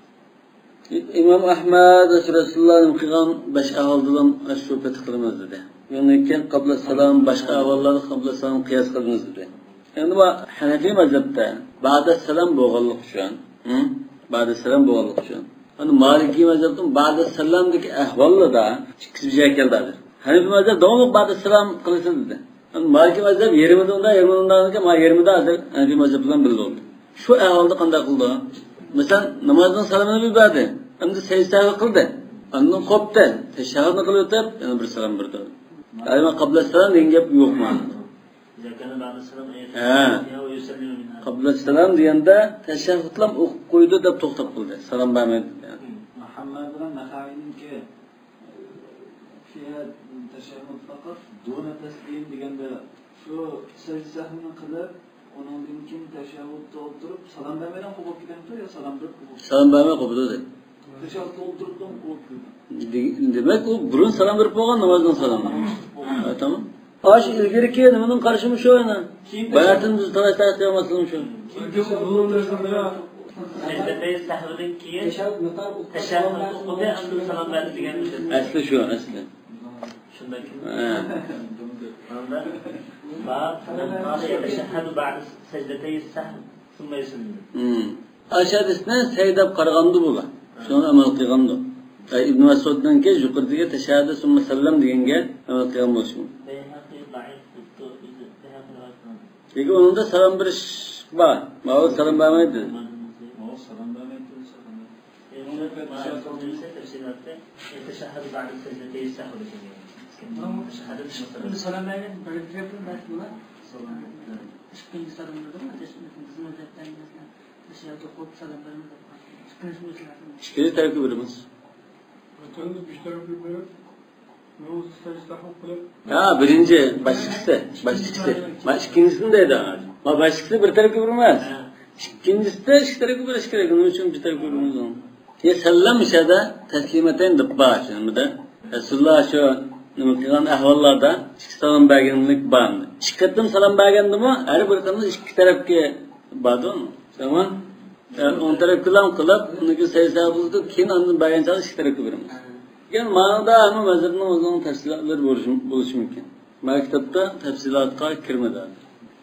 İmam Ahmed Resulullah'ın kılgan başka ahvaldan şüphet kılmaz dedi. Yani iken kabla selam başka ahvalları kabla selam kıyas kılmaz dedi. Yani bu Hanefi mezhepte ba'da selam boğuluk şu an. Ba'da selam boğuluk şu an. Hani Maliki mezhepten ba'da selamdaki ahvalla da çıkış bir şey geldi. Hanefi mezhep devamlı ba'da selam kılsın dedi. Maliki mezhep yerimizde ma yerimizde hazır Hanefi mezhepten belli oldu. Şu ahvalda qanday qildi? Mesela namazdan salamını bir verdi. Endi secde kıldı. Ondan koptu. Teşehhüdni qilib o'tib, yana bir salam berdi. Yani qabla salam degan gap yo'q ma'noda. Qabla salam deganda teşehhüdlam o'qib qo'ydi deb to'xtab qildi. Salam bermadi. Muhammad bilan Naxaviniki fiha teşehhüd faqat duna taslim deganda şu secde sahvini qilib, ondan keyin teşehhüdda o'tirib salam bermadan qo'yib ketganmi yo salam berib qo'yib? Salam bermay qo'ydi dedi. Teşehhüdda o'tiribdan qo'yib ketdi. Demek o burun salam verip olgan namazdan salam. Ha, tamam. Aş ilgiri ki nimaning qarshimi shu yana. Bayatın biz talay qilmaslim shu. Secdede sahvdan keyin Teşebbüt mutar teşehhüd o'qidi, andan salam berdi degan o'sha. Asli shu, asli. Shunday ki. Ha. Ba'd teşehhüd ba'd secdede sahv thumma yusallim. Aşadisne seydab qarag'andi bular. Shuni amal qilgandi. İbn Mesud'dan ki yuqoriga teşehhüd summa sallam deganga amal qilgan bo'lishi. Lekin onun da salam berish bor. Ma'lum salam bermaydi. O salam bermaydi. Teşehhüd ba'd secdede sahv degan. Şimdi salam verin, böyle bir yapın belki buna. İşkence salam verin, bizim mezhepten mesela teşebbüt okup salam verin. İşkence mezhepten. İşkili tarafı birimiz. Ötende bir taraf bir böyle. Ne olsa secde okup Ha, birinci başlıkçısı. İkincisini de eder. Ma başlıkçısı bir tarafı birimiz. İkincisi de iki tarafı bir işkili. Onun için bir tarafı birimiz onun. Ya sallam işede teslimetten de başlayalım da. Resulullah şu nima ahvollarda ikki salom berganlik bormi? Ikki qatim salom bergandimi? Har bir qanday ikki tarafga bormi? Tamam. On tarafdan qilib, uniki sajda bo'ldi, keyin undan bergancha ikki tarafga beramiz. Yani ma'noda hamma mazhabning o'zining tafsilotlari bo'lishi mumkin. Maktabda tafsilotga kirmadi.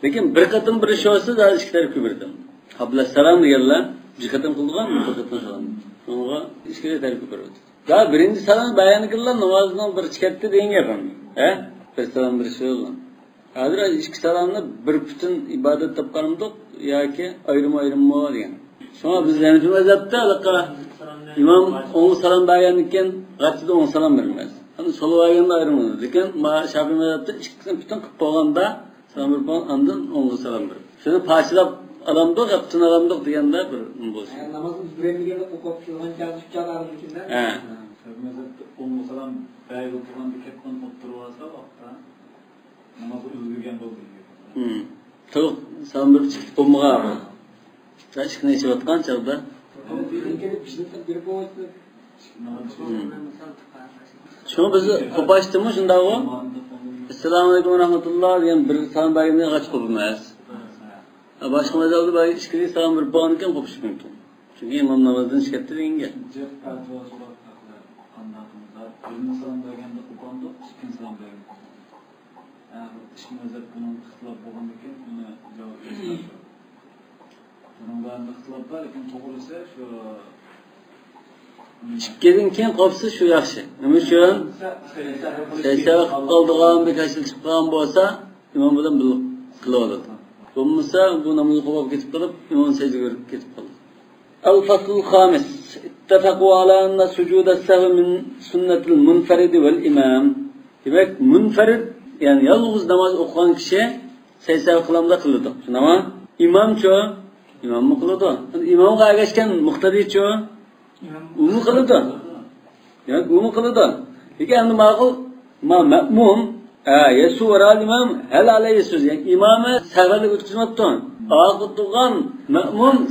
Lekin bir qatim bir ish olsa, da ikki tarafga berdim. Qabla salom deganlar bir qatim qilgan, bir qatim salom. Unga ikki tarafga berdi. Ya birinci salam bayanıklar namazdan bir çıkarttı deyin yapalım. Bir salam bir şey oldu. Hazır iki salamda bir bütün ibadet tapkanımdık ya ki ayrım mı var yani. Sonra biz Hanefi mezhepte imam 10 salam bayanıkken kaçta 10 salam vermez. Hani solu bayanında ayrım olur. Lekin Şafii mezhepte ikisini bütün kıp olganda salam verip andın 10 salam verip. Şunu parçalap alamdık, yaptın alamdık diyende bir boş. Yani namazın düzenliğine okup şuradan çalışacağlar içinde. Mezhepte olma salam bayıp oturgan bir ketman oturuvazda vakta namazı üzülgen bo'ldi. To'q salam berib chiqib bo'lmagan abi. Tashqina ichib o'tgan chog'da. Shuni bizni qo'pashdimi shundaqmi? Assalomu alaykum va rahmatulloh degan bir salam berganda g'ach qo'yib emas. Boshqa mazhabda bari ishkili salom berib bo'lgandan qo'pish mumkin. Chunki imom namozidan chiqadi deganga. Cep fatvochilar qandaqimizlar birinchi salom berganda qo'qonda ikkinchi salom bergan. Ishki mazhab buni ixtilof bo'lgandan keyin uni javob berishdi. Bunun bilan ixtilof bor, lekin to'g'risi shu Chiqqandan keyin qolsa shu yaxshi. Nima uchun? Sesar qoldigan bir kashil chiqqan bo'lsa, imom bilan qila oladi. Bo'lmasa bu namozni qo'yib ketib qolib, imom sajdaga ketib qoladi. الفصل الخامس اتفقوا على أن سجود السهو من سنة المنفرد والإمام. Demek munfarid yani yalnız namaz okuyan kişi secde kılamda kıldı. Şuna imam çoğu imam mı kıldı? İmam geçken muhtadi çoğu umu kıldı. Yani umu kıldı. Peki andı mağul ma'mum yesu varal imam hel aleyhi söz. Yani imama sehvelik ötküzmekti. Ağıttıgan ma'mum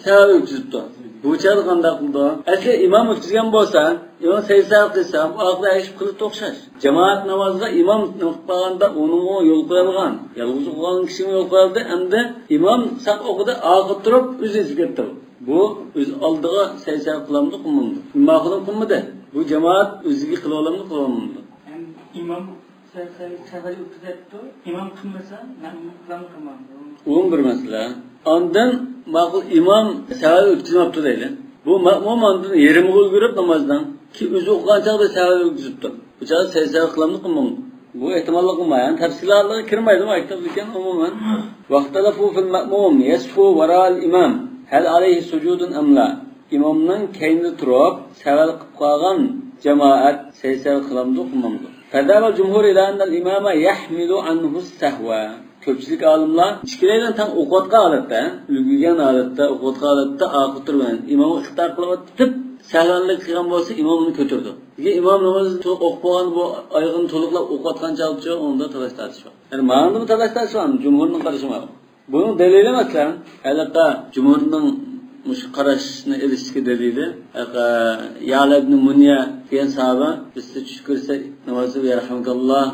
sehvelik ötküzüptü. Bu çağda kandak kıldı. Eğer imam ötküzgen bolsa, imam secde kılsa, bu ağıtla eşip kılıp tokşar. Cemaat namazda imam noktalanda onun o yol koyalgan. Yalnız okuyan kişinin yol koyaldı. Hem de imam sak okudu, ağıt durup, üzüzü getirdi. Bu öz aldığı secde kılamdı kılındı. İmamın kılmadı. Bu cemaat özüge kılalamdı kılalamdı. Yani imam sehveli ötküzüptü. İmam kılmasa, ma'mum kılmadı. Onun bir mesele. Ondan ma'qul imam sehveli ötküzmepti deyli. Bu ma'mum ondan yerimi koyup namazdan ki özü okuyan çağda sehveli ötküzüptü. Bu çağda secde kılamdı kılmadı. Bu ihtimalli kılmayan tafsilatlara girmeydi ama ayıktadıkken umumen. Vaktalafu fil ma'mum yesfu vara'l imam hel aleyhi sucudun emla. İmamdan kendi turup sehveli kılıp kalgan cemaat secde kılamdı kılmadı. Fedava cumhur ila annal imama yahmilu anhu sehva. Köpçülük alimler işkilerden tam okutka aletте, ülgügen aletте, okutka aletте ağıt turgan. İmamı ihtar kılıp tıp sehvenlik kılgan bolsa imamını götürdü. Çünkü imam namazı okuyan bu ayağını toluklap okutkan çalıpçı onda talaş tartışma. Yani mağanda mı talaş tartışma? Cumhurun karışma. Bunun delili mesela elbette cumhurun muş qarashni erishishga dalili Ya'la ibn Munya degan sahaba bizga tushib ko'rsa namozni yarhamkalloh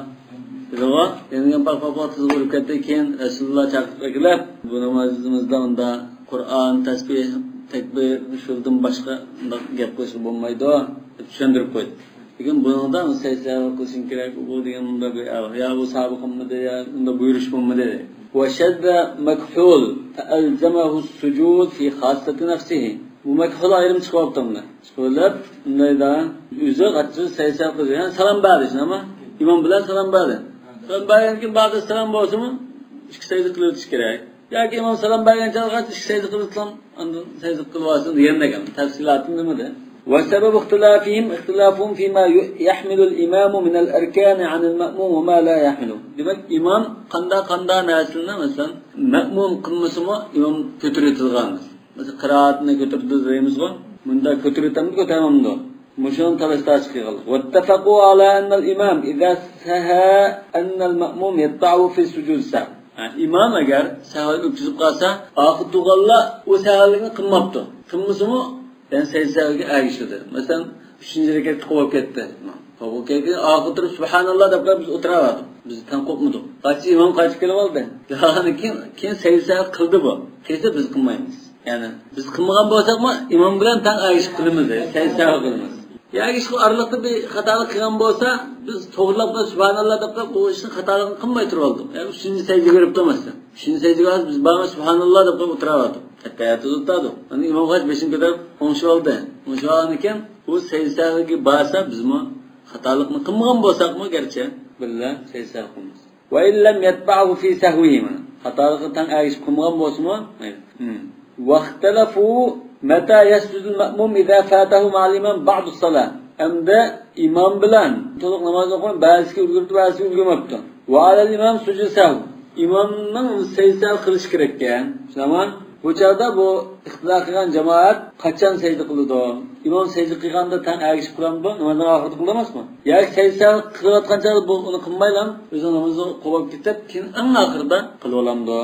dedilar. Endi papapat bo'lib ketdi keyin Rasululloh chaqirdilar. Bu namozimizda unda Qur'on, tasbih, takbir, shundan boshqa gap qo'shib bo'lmaydi deb tushuntirib qo'ydi. Lekin buningda secde qilishing kerak bu deganda ya bu sahaba qilmadi ya unda buyurish bo'lmadi. وشد مكحول فألزمه السجود في خاصة نفسه. Bu mekhul ayrım çıkarttı mı? Çıkartıp neydi? Yüzü kaçtı secde kılıyor. Yani salam verdi ama imam bilen salam verdi. Salam verdi ki bazı salam olsa mı? İki secde kılıyor gerek. Ya ki imam salam verdi kaç iki secde kılırsan ondan secde kılvarsın yerine geldi. Tafsilatın değil mi de? وسبب اختلافهم فيما يحمل الإمام من الأركان عن المأموم وما لا يحمله. Demek imam kanda naslinde mesela ma'mum kılması mı imam götürütülganız. Mesela kıraatını götürdü deyimiz var. Bunda götürütemdi götürememdi. Muşun talaşta çıkıyor. واتفقوا على أن الإمام إذا سهى أن المأموم يتبعه في سجود السهو. Yani imam eğer sehveli öksüzüp kalsa akı tuğalla o sehvelini kılmaptı. Kılması mı? Ben secdeye erişirdi. Mesela 3. rekat kovab ketdi. Kovab ketdi. Ağır turib subhanallah deb biz o'tiraverdik. Biz tan qo'pmadik. Qachi imom qaytib kelib oldi. Yani keyin secdeye qildi bu. Kelsa biz qilmaymiz. Yani biz qilmagan bo'lsakmi imom bilan tan erishib qilamiz, secdeye qilamiz. Yoki shu araliqda bir xatolik qilgan bo'lsa, biz to'g'rilab subhanallah deb bu ishni xatoligini qilmay turib oldik. Yani 3. secdeye kiribdi emasdi. 3. secdeye biz bana subhanallah deb o'tiraverdik. Hakkayatı tutadu. Hani imam kaç beşin kadar konuşu oldu. Konuşu olanken bu secdeye barsa biz mi hatalıkni qilmagan bo'lsak mı gerçi billah secde qilamiz. Ve illem yetba'hu fi sahvihi. Hatalıkni tan erişib qilmagan bo'lsa mı? Vaqtalafu mata yasjudul ma'mum idza fatahu ma'al imam ba'du salah. Hamda imam bilan to'liq namoz o'qib ba'zisi ulgurdi, ba'zisi ulgurmabdi. Va alal imam sujud sahv. İmamning secde qilish kerak ekan. Zaman bu çağda bu ixtilof qilgan jamoat qachon secde qiladi? İmam secde qilganda tan ergishib qilamdi, namozdan oxirida qilamasmi? Yoki secde qilayotgan chog'da bu uni qilmaylam, o'zi namozni qo'yib ketib, keyin eng oxirida qilib olamdi.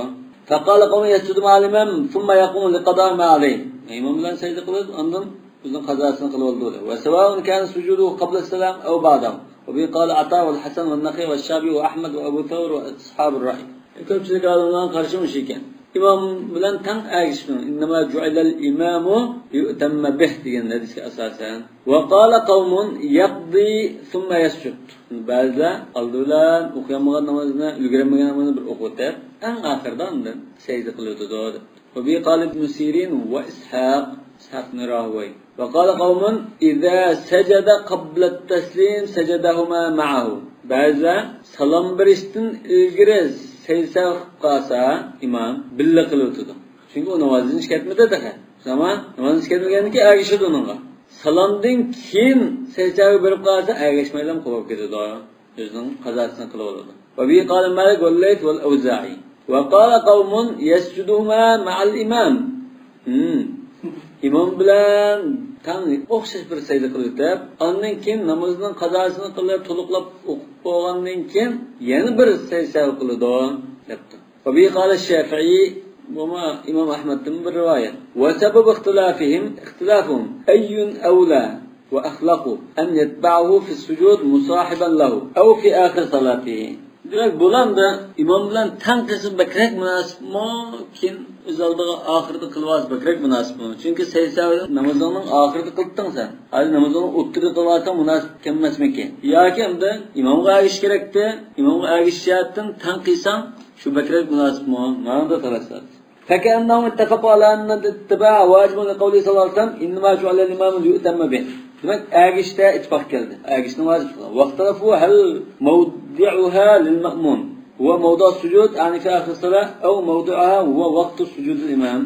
Faqala qawm yasjudu ma'al imam, thumma yaqumu liqada ma alayhi. İmam bilan secde qiladi, ondan o'zining qazosini qilib oldi. Va sawa'un kana sujudu qabla as-salam aw ba'dahu. Wa bi qala Ata wal Hasan wal Naqi wal Shabi wa Ahmad wa Abu Thawr wa ashabur rahi. Ko'pchilik olimlar qarshimiş ekan. imom bilan tang agishgan. Innama ju'ilal imamu yu'tamma bih degan hadisga asosan. Va qala qaumun yaqdi thumma yasjud. Ba'zilar aldulan o'qimagan namozni, ulgurmagan namozni bir o'qitib, eng oxirda undan sajda qiladi dedi. Va bi qala ibn Sirin va Ishaq Nirawi. Va qala qaumun idza sajada qabla at-taslim sajadahuma ma'ahu. Ba'zilar salom berishdan ilgari secde qilsa imom billa qilib o'tadi. Chunki u namozini ishlatmadi daha. Zaman namozini ishlatmaganiki agishadi unga. Salomdan keyin secdega berib qolsa agishmaylam qo'yib ketadi. O'zining qazosini qilib oladi. Va bi qala Malik va Layth va Awza'i. Va qala qaumun yasjuduma ma'al imam. İmam bilan tang o'xshash bir sajda qilib, ondan keyin namozning qazosini qilib, to'liqlab o'qib bo'lgandan keyin yana bir sajda qiladi debdi. Va bi qala Shafi'i va Imom Ahmaddan bir rivoyat. Va sabab ixtilafum ayyun awla va akhlaqu an yatba'uhu fi sujud musahiban lahu aw fi akhir salatihi. Demek bo'landa imom bilan tang qilsa bakrak munosibmi, keyin o'zaldiga oxirida qilwas bakrak munosibmi? Chunki sajda namozning oxirida qilding sen. Hali namozning o'ttirida qilwasa munosib kelmasmiki? Yoki endi imomga agish kerakda, imomga agishishdan tang qilsam shu bakrak munosibmi? Mana da qaraslar. فكأنهم اتفقوا على أن الاتباع واجب لقوله صلى الله عليه وسلم إنما جعل الإمام ليؤتم به. Demek agishda ittifoq keldi. Agishni vojib qildi. Vaqtalafu hal mawdi'uha lil ma'mum. Huwa mawdu' as-sujud yani fi akhir salat aw mawdu'uha huwa waqt as-sujud al-imam.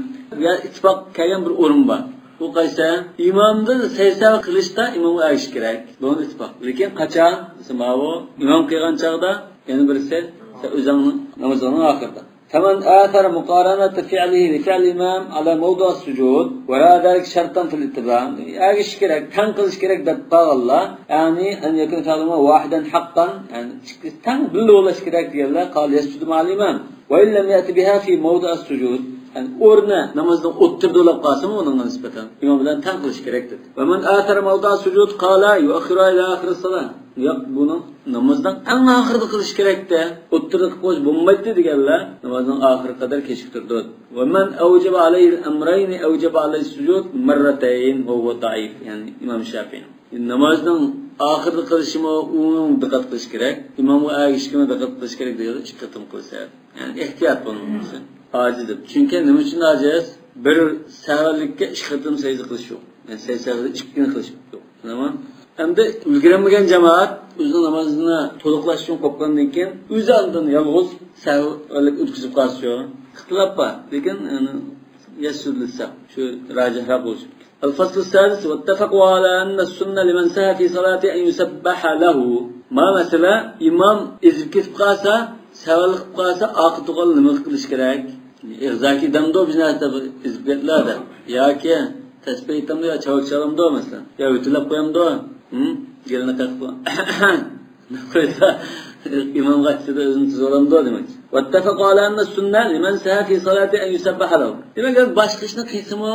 Ya ittifoq kelgan bir o'rin bor. Bu qaysi? Imomni sajda qilishda imomga agish kerak. Bu ittifoq. Lekin qachon? Masalan, imom qilgan chaqda yana birisi o'zining namozining oxirida. فمن آثر مقارنة فعله لفعل الإمام على موضع السجود ولا ذلك شرطا في الاتباع أجش كرك تنقلش كرك دبقى الله يعني أن يكون فعلهما واحدا حقا يعني تنقل ولا كرك ديالله قال يسجد مع الإمام وإن لم يأتي بها في موضع السجود yani orna namazdan o'ttirdi olib qolsa-mu unga nisbatan imom bilan tang qilish kerak dedi. Va man atara mawda sujud qala yu'akhiru ila akhir as-salat. Yo'q, buni namozdan eng oxirida qilish kerak-da. O'ttirib qo'yish bo'lmaydi deganlar namozdan oxiri qadar kechiktirdi. Va man awjaba alayhi al-amrayn awjaba alayhi sujud marratayn va huwa da'if. Yani Imom Shafi'i. Namozdan oxirida qilishimi uni diqqat qilish kerak. Imomga agishga diqqat qilish kerak deganlar ikki qatim qilsa. Yani ehtiyot bo'lmoqda. Acizdir. Çünkü nima uchun aciz? Bir savallikka 2 qatim sajda qilish yo'q. Yani sajda 2 qilish yo'q. Tamam? Endi ulgurmagan jamoat o'zining namozini to'liqlash uchun qo'pgandan keyin o'zi oldidan yolg'iz savallik o'tkazib qolsa, ixtilof bor. Lekin yasudlisa shu rajihroq bo'lishi. الفصل السادس واتفقوا على أن السنة لمن سهى في صلاته أن يسبح له. ما مثلا إمام إذا كتب قاسا savallik qilsa oqib tuqal nima qilish kerak? Zaki damdo biznasda izbetlarda yoki tasbih aytamdo yo chavak chalamdo masalan. Yo o'tilab qo'yamdo. Gelini qilib qo'ysa imom g'achida o'zini tuzolamdo demak. Vattafaqu ala anna sunnah liman saha fi salati an yusabbaha lahu. Demak boshqa ishni qilsimi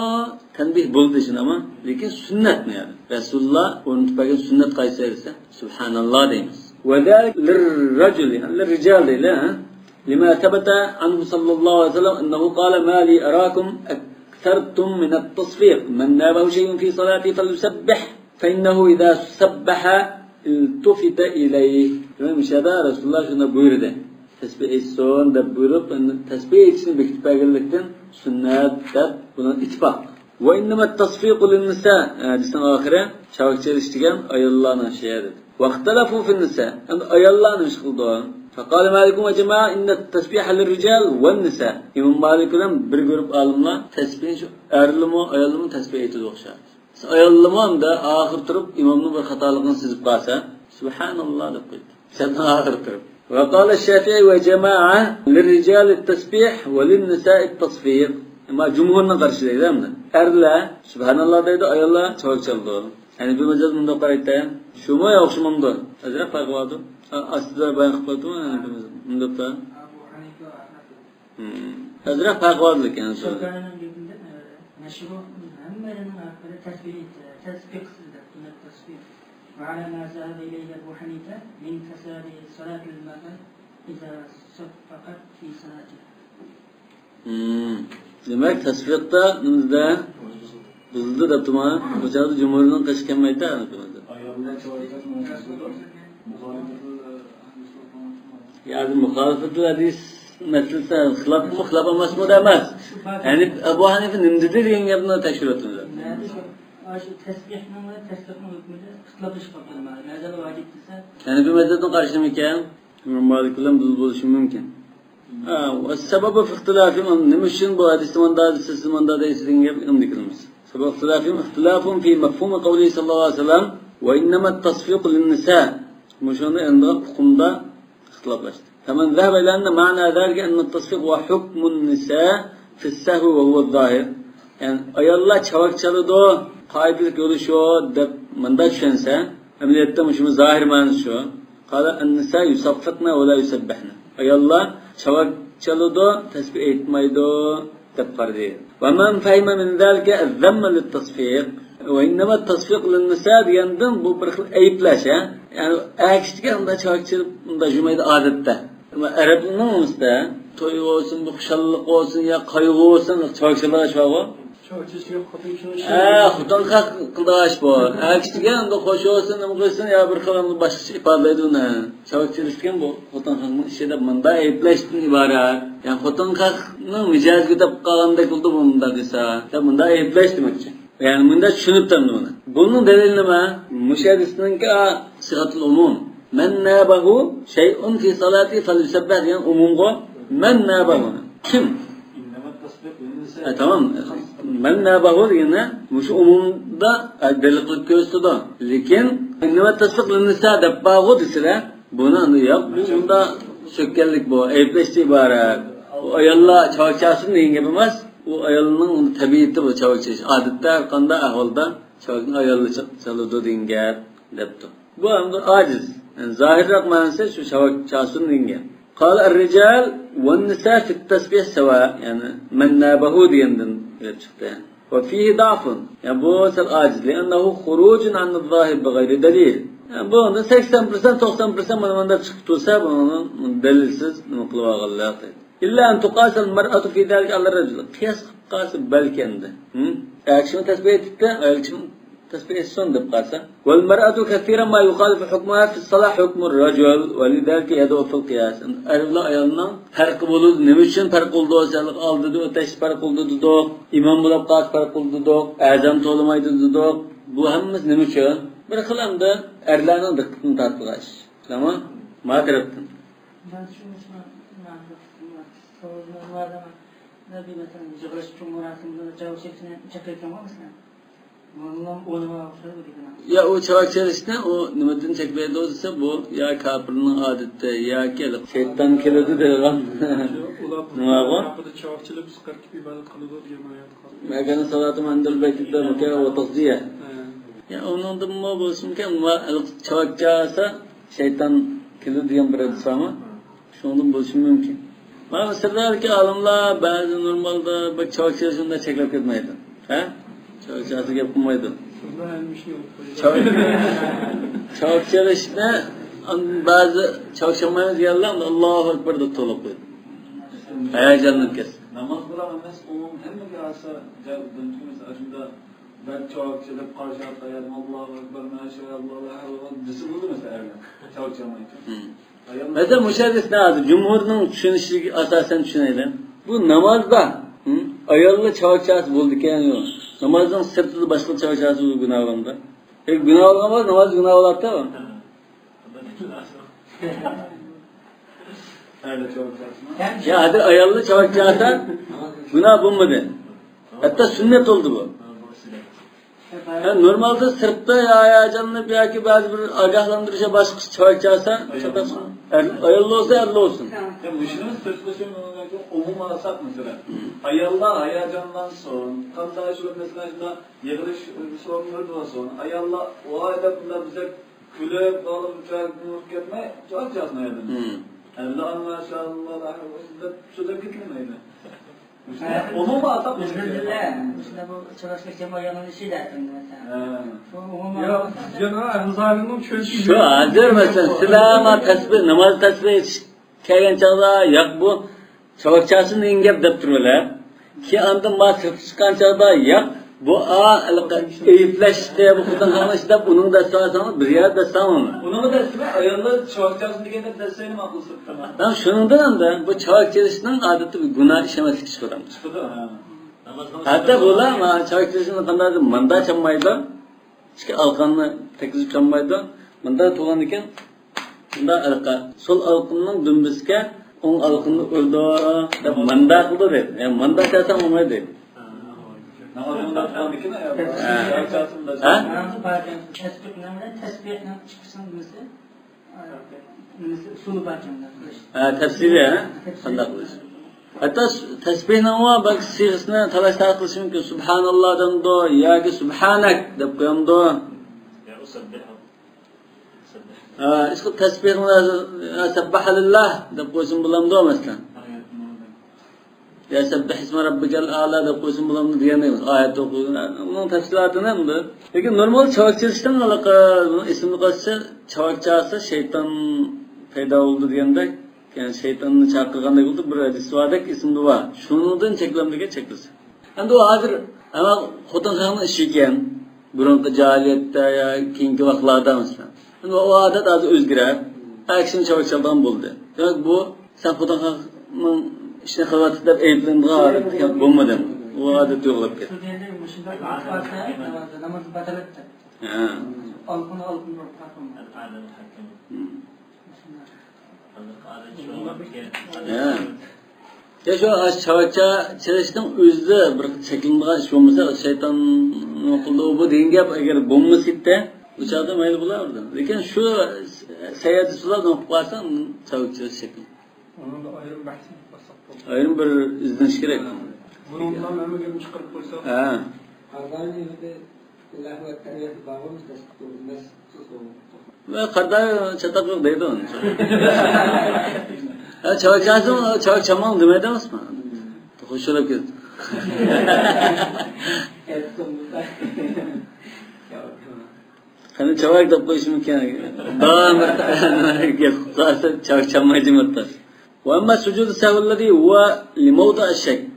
tanbih bo'ldi shunami? Lekin sunnatmi yani. Rasululloh o'rnatgan sunnat qaysi esa subhanalloh deymiz. وذلك للرجل للرجال لا لما ثبت عنه صلى الله عليه وسلم أنه قال ما لي أراكم أكثرتم من التصفيق من نابه شيء في صلاته فليسبح فإنه إذا سبح التفت إليه. مش هذا رسول الله شنو بيرده تسبيح السون دبرب تسبيح için bekitpegirlikten sünnet deb buna ittifaq. وإنما التصفيق للنساء hadisin ahire çavakçı iliştigen ayollarla şey dedi. واختلفوا في النساء أن أيالله نشغلوا فقال مالك وجماعة إن التسبيح للرجال والنساء. إمام مالك لم برجروب عالمنا تسبيح أرلمو أيالله تسبيح يتوخشار. أيالله هم ده آخر ترب إمامنا بالخطالقن سيزب قاسا سبحان الله لقيت سنة آخر ترب. وقال الشافعي وجماعة للرجال التسبيح وللنساء التصفيق. ما جمهورنا قرش ده من أرلا سبحان الله ده أيالله توكلوا. Yani bir mecaz bunda qaraytda shuma yo'q shumamda azra farq bordi. Aslida bayon qilib qo'ydim yani bunda da. Azra farq bor lekin shu. Mashru hammaning oxiri tasbih qildi. Tasbih. وعلى ما ذهب إليه أبو حنيفة من فساد صلاة المرأة إذا صفقت في صلاتها. Demek tasfiqda bizde de tuma bu çağda Cumhur'un kaşı kemayda anlatılmadı. Ayarlar çoğalacak mı? Yani muhalefetli hadis meselesi hılap olmaz mı demez. Yani Ebu Hanife nimdidir diyen yapına teşhir ettiler. Şu tesbihnin ve tesbihnin hükmüyle kıtlamış bakılma. Nerede vacip ise Yani bir mezhetin karşılığı iken Malik'le düz buluşum mümkün. والسبب في اختلافهم نمشين بحديث من داد سيس من داد يسرين يبقى ذكرمس سبب اختلافهم اختلاف في مفهوم قوله صلى الله عليه وسلم وإنما التصفيق للنساء مشون عند حكمدا اختلاف فمن ذهب إلى أن معنى ذلك أن التصفيق هو حكم النساء في السهو وهو الظاهر يعني أي الله çavak çalıdı kaydık yolu şu de manda şense ameliyette müşümüz zahir manası şu قال النساء يصفقن ولا يسبحن أي الله çavak çalıdı tesbih etmeydi tepkardı. ومن فهم من ذلك الذم للتصفيق وإنما التصفيق للنساء diyenden bu bir ayıplaş ha. Yani erkekler onda çavak çalıp onda cümlede adette. Ama Arapların usta toy olsun, bu xuşallık olsun ya kaygı olsun çavak çalığa çavağı. Çok çeşitli kadın şunu Xudan haq qildash bu. Erkekler onda xoş olsun, nima qilsin ya bir xil boshqa ifodalaydi uni. Çavak çalışgan bu. Xudan haqning ishida bunda ayıplashdan iborat. Yani xotin haqning mijozga deb qolganda qildi bunda desa, bunda ayıplash demoqchi. Yani bunda tushunib turdi buni. Buning dalili nima? Mushadisninki sihatul umum. Man nabahu shay'un fi salati falyusabbih degan umumga man nabahu. Kim? Tamam. Men nabahu degani shu umumda dalil qilib ko'rsatdi. Lekin nima tasdiq nisa deb bahu desizlar, buni yo'q. Bunda sökkanlik bu, ayblashga iborat. U ayollar çavak çalsın degan gap emas. U ayolning tabiati bu çavak çalish. Odatda qanday ahvolda çavakni ayollar çaladi degan gap debdi. Bu hamda ojiz. Yani zohirroq ma'nosi shu çavak çalsın degan gap. قال الرجال والنساء في التسبيح سواء يعني من نابه ديندن وفيه ضعف يعني bu aciz لأنه خروج عن الظاهر بغير دليل yani bu 80% 90% manada çıkıp dursa bunun delilsiz noktalar İlla en tuqas el-mer'atu fi zalika al-rajul qiyas qas belkendi akşam tesbih etdi akşam tesbih etsin deb qalsa wal mar'atu kathiran ma yukhalifu hukmaha fi as-salah hukmu ar-rajul wa lidhalika yad'u fi al-qiyas erlar ayolning farqi bo'ladi nima uchun farq bo'ldi o'zalik oldi o'tash farq bo'ldi dedi imom bo'lib qas farq bo'ldi dedi azam to'lamaydi dedi bu hammasi nima uchun bir xil hamda erlarning diqqatini tortg'ish tamam ma tarafdan ben şunu sorunlardan nabi mesela jig'ilish jumurasida javob chekayotgan bo'lmaslar ya o çavak çalıştı o nimadan çekmeydi olsa bu ya kafirinin adeti ya kelip şeytan keledi de lan. Nima bu? Çavakçılık sıkar gibi ibadet kılıyor diye mayat kalıyor. Mekana salatı mandal beytinde mekana o tasdiye. Ya onun da mı olsun ki çavak çalsa şeytan keledi diyen bir hadis ama şunun buluşu mümkün. Ama sırlar ki alımlar bazı normalde bak çavak çalışında çeklep gitmeydi. He? Çavak çalısı yapılmaydı. Çavak çalışında bazı çavak çalmayız yerler Allahu Ekber de toluk koydu. Heyecanlı kes. Namaz kılan emas umum hemme kirasa döntümüz aşında ben çavak çalıp karşı atayalım Allahu Ekber maşallah Allah disi buldu mesela erler. Çavak çalmayı. Mesela müşahhis ne adı? Cumhurun düşünüşü asasen düşünelim. Bu namazda ayarlı çavak çalısı bulduk yani yok. Namazdan sırtlı başka çavak çalısı buldu günahlarında. Günah olmaz, namaz günah olarak da var. Ya hadi ayarlı çavak çalısa günah bulmadı. Hatta sünnet oldu bu. Yani normalde sırtta ya canlı bir ki bazı bir agahlandırışa başka çavak çalsa ayarlı olsa ayarlı olsun. Ya düşünün sırtlaşım umum alsak mesela. Ayarlar hayacandan sonra, tam daha şöyle mesela yığılış sorunları da sonra. Ayarlar o ayda bunlar bize külüp alıp uçak nurketme çok yazmaydı. Allah maşallah şurada gitmeydi. Umum alsak mı? Mesela bu çalışmak cemaatinin işi de mesela. Ya Cenab-ı Zalim'in çözümü. Şu hazır mesela silahma tasbih, namaz tasbih kaygan çağda yak bu Çavakçasını engep dep dururlar. Ki andan ma sırf çıkan çağda yak bu eyipleşti bu kutan kalmıştı bunun da sağsanı bir yer de sağını. Onun da ismi ayarlar çavakçasın degende deseyim akıl sırtına. Tam şunundan da bu çavakçılışının adeti bir günah işemesi çıkıyor. Hatta bular ma çavakçılışının kandardı manda çammaydı. İşte alkanını tekizip çammaydı. Manda tuğan iken manda alka sol alkının dümbüzke on alkını öldü da manda kıldı dedi. Yani manda çasam olmaydı dedi. Namazında tuğan iken ya. Çavakçasın da. Namazı bacım tesbihle çıkışın mesela. Sulu bacımlar. Tefsiri ha? Kanda kılış. Hatta tesbih namı bak sigasına talaşlar kılış mümkün. Subhanallah'dan do ya ki Subhanak dep koyam do. Ya usabbihu. İşte tesbih namı Sabbaha lillah dep koysun bulam do mesela. Ya sebbih isme rabbikel a'la dep koysun bulam do diyemeyiz. Ayet okuyun. Bunun tefsilatı ne mi? Peki normal çavakçılıktan alaka isimli kaçsa çavakçası şeytan payda oldu diyende yani şeytanını çağırganda oldu bir hadis vardak isimli var. Şunundan çeklemdege çekilsin. Endi o hazır ama xotin xalqning ishi ekan. Burunqi jahiliyatda ya keyingi vaqtlarda masalan. Endi o odat hozir o'zgarib, aksini çavakçadan bo'ldi. Demak bu sen xotin xalqning ishini qilyapti deb ayblangan bo'lmadim. O odat yo'qlab ketdi. Namaz batalatdi. Ha. Alqın Ya şu çavakça çalıştığın özde bir çekilmeye iş olmasa şeytan okulda bu deyin gap eğer bulmasaydı uçakta mayıl bulardı. Lakin şu seyahat sular ne yaparsan çavakça şekil. Onun da ayrım bahsi basak oldu. Ayrım bir izleniş gerek. Bununla memle gibi çıkarıp koysa. Ha. Arda'nın evinde ilahı ve teriyatı bağımız da tutulmaz. Ve karda çatak yok deydi onun. Çavak çamal demedi mi? Hoş olup gitti. Hani çavak da bu iş mümkün. Dağın bir çavak çamaycı mıttır. Ve ama sucudu sahvillezi huve limavda eşşek.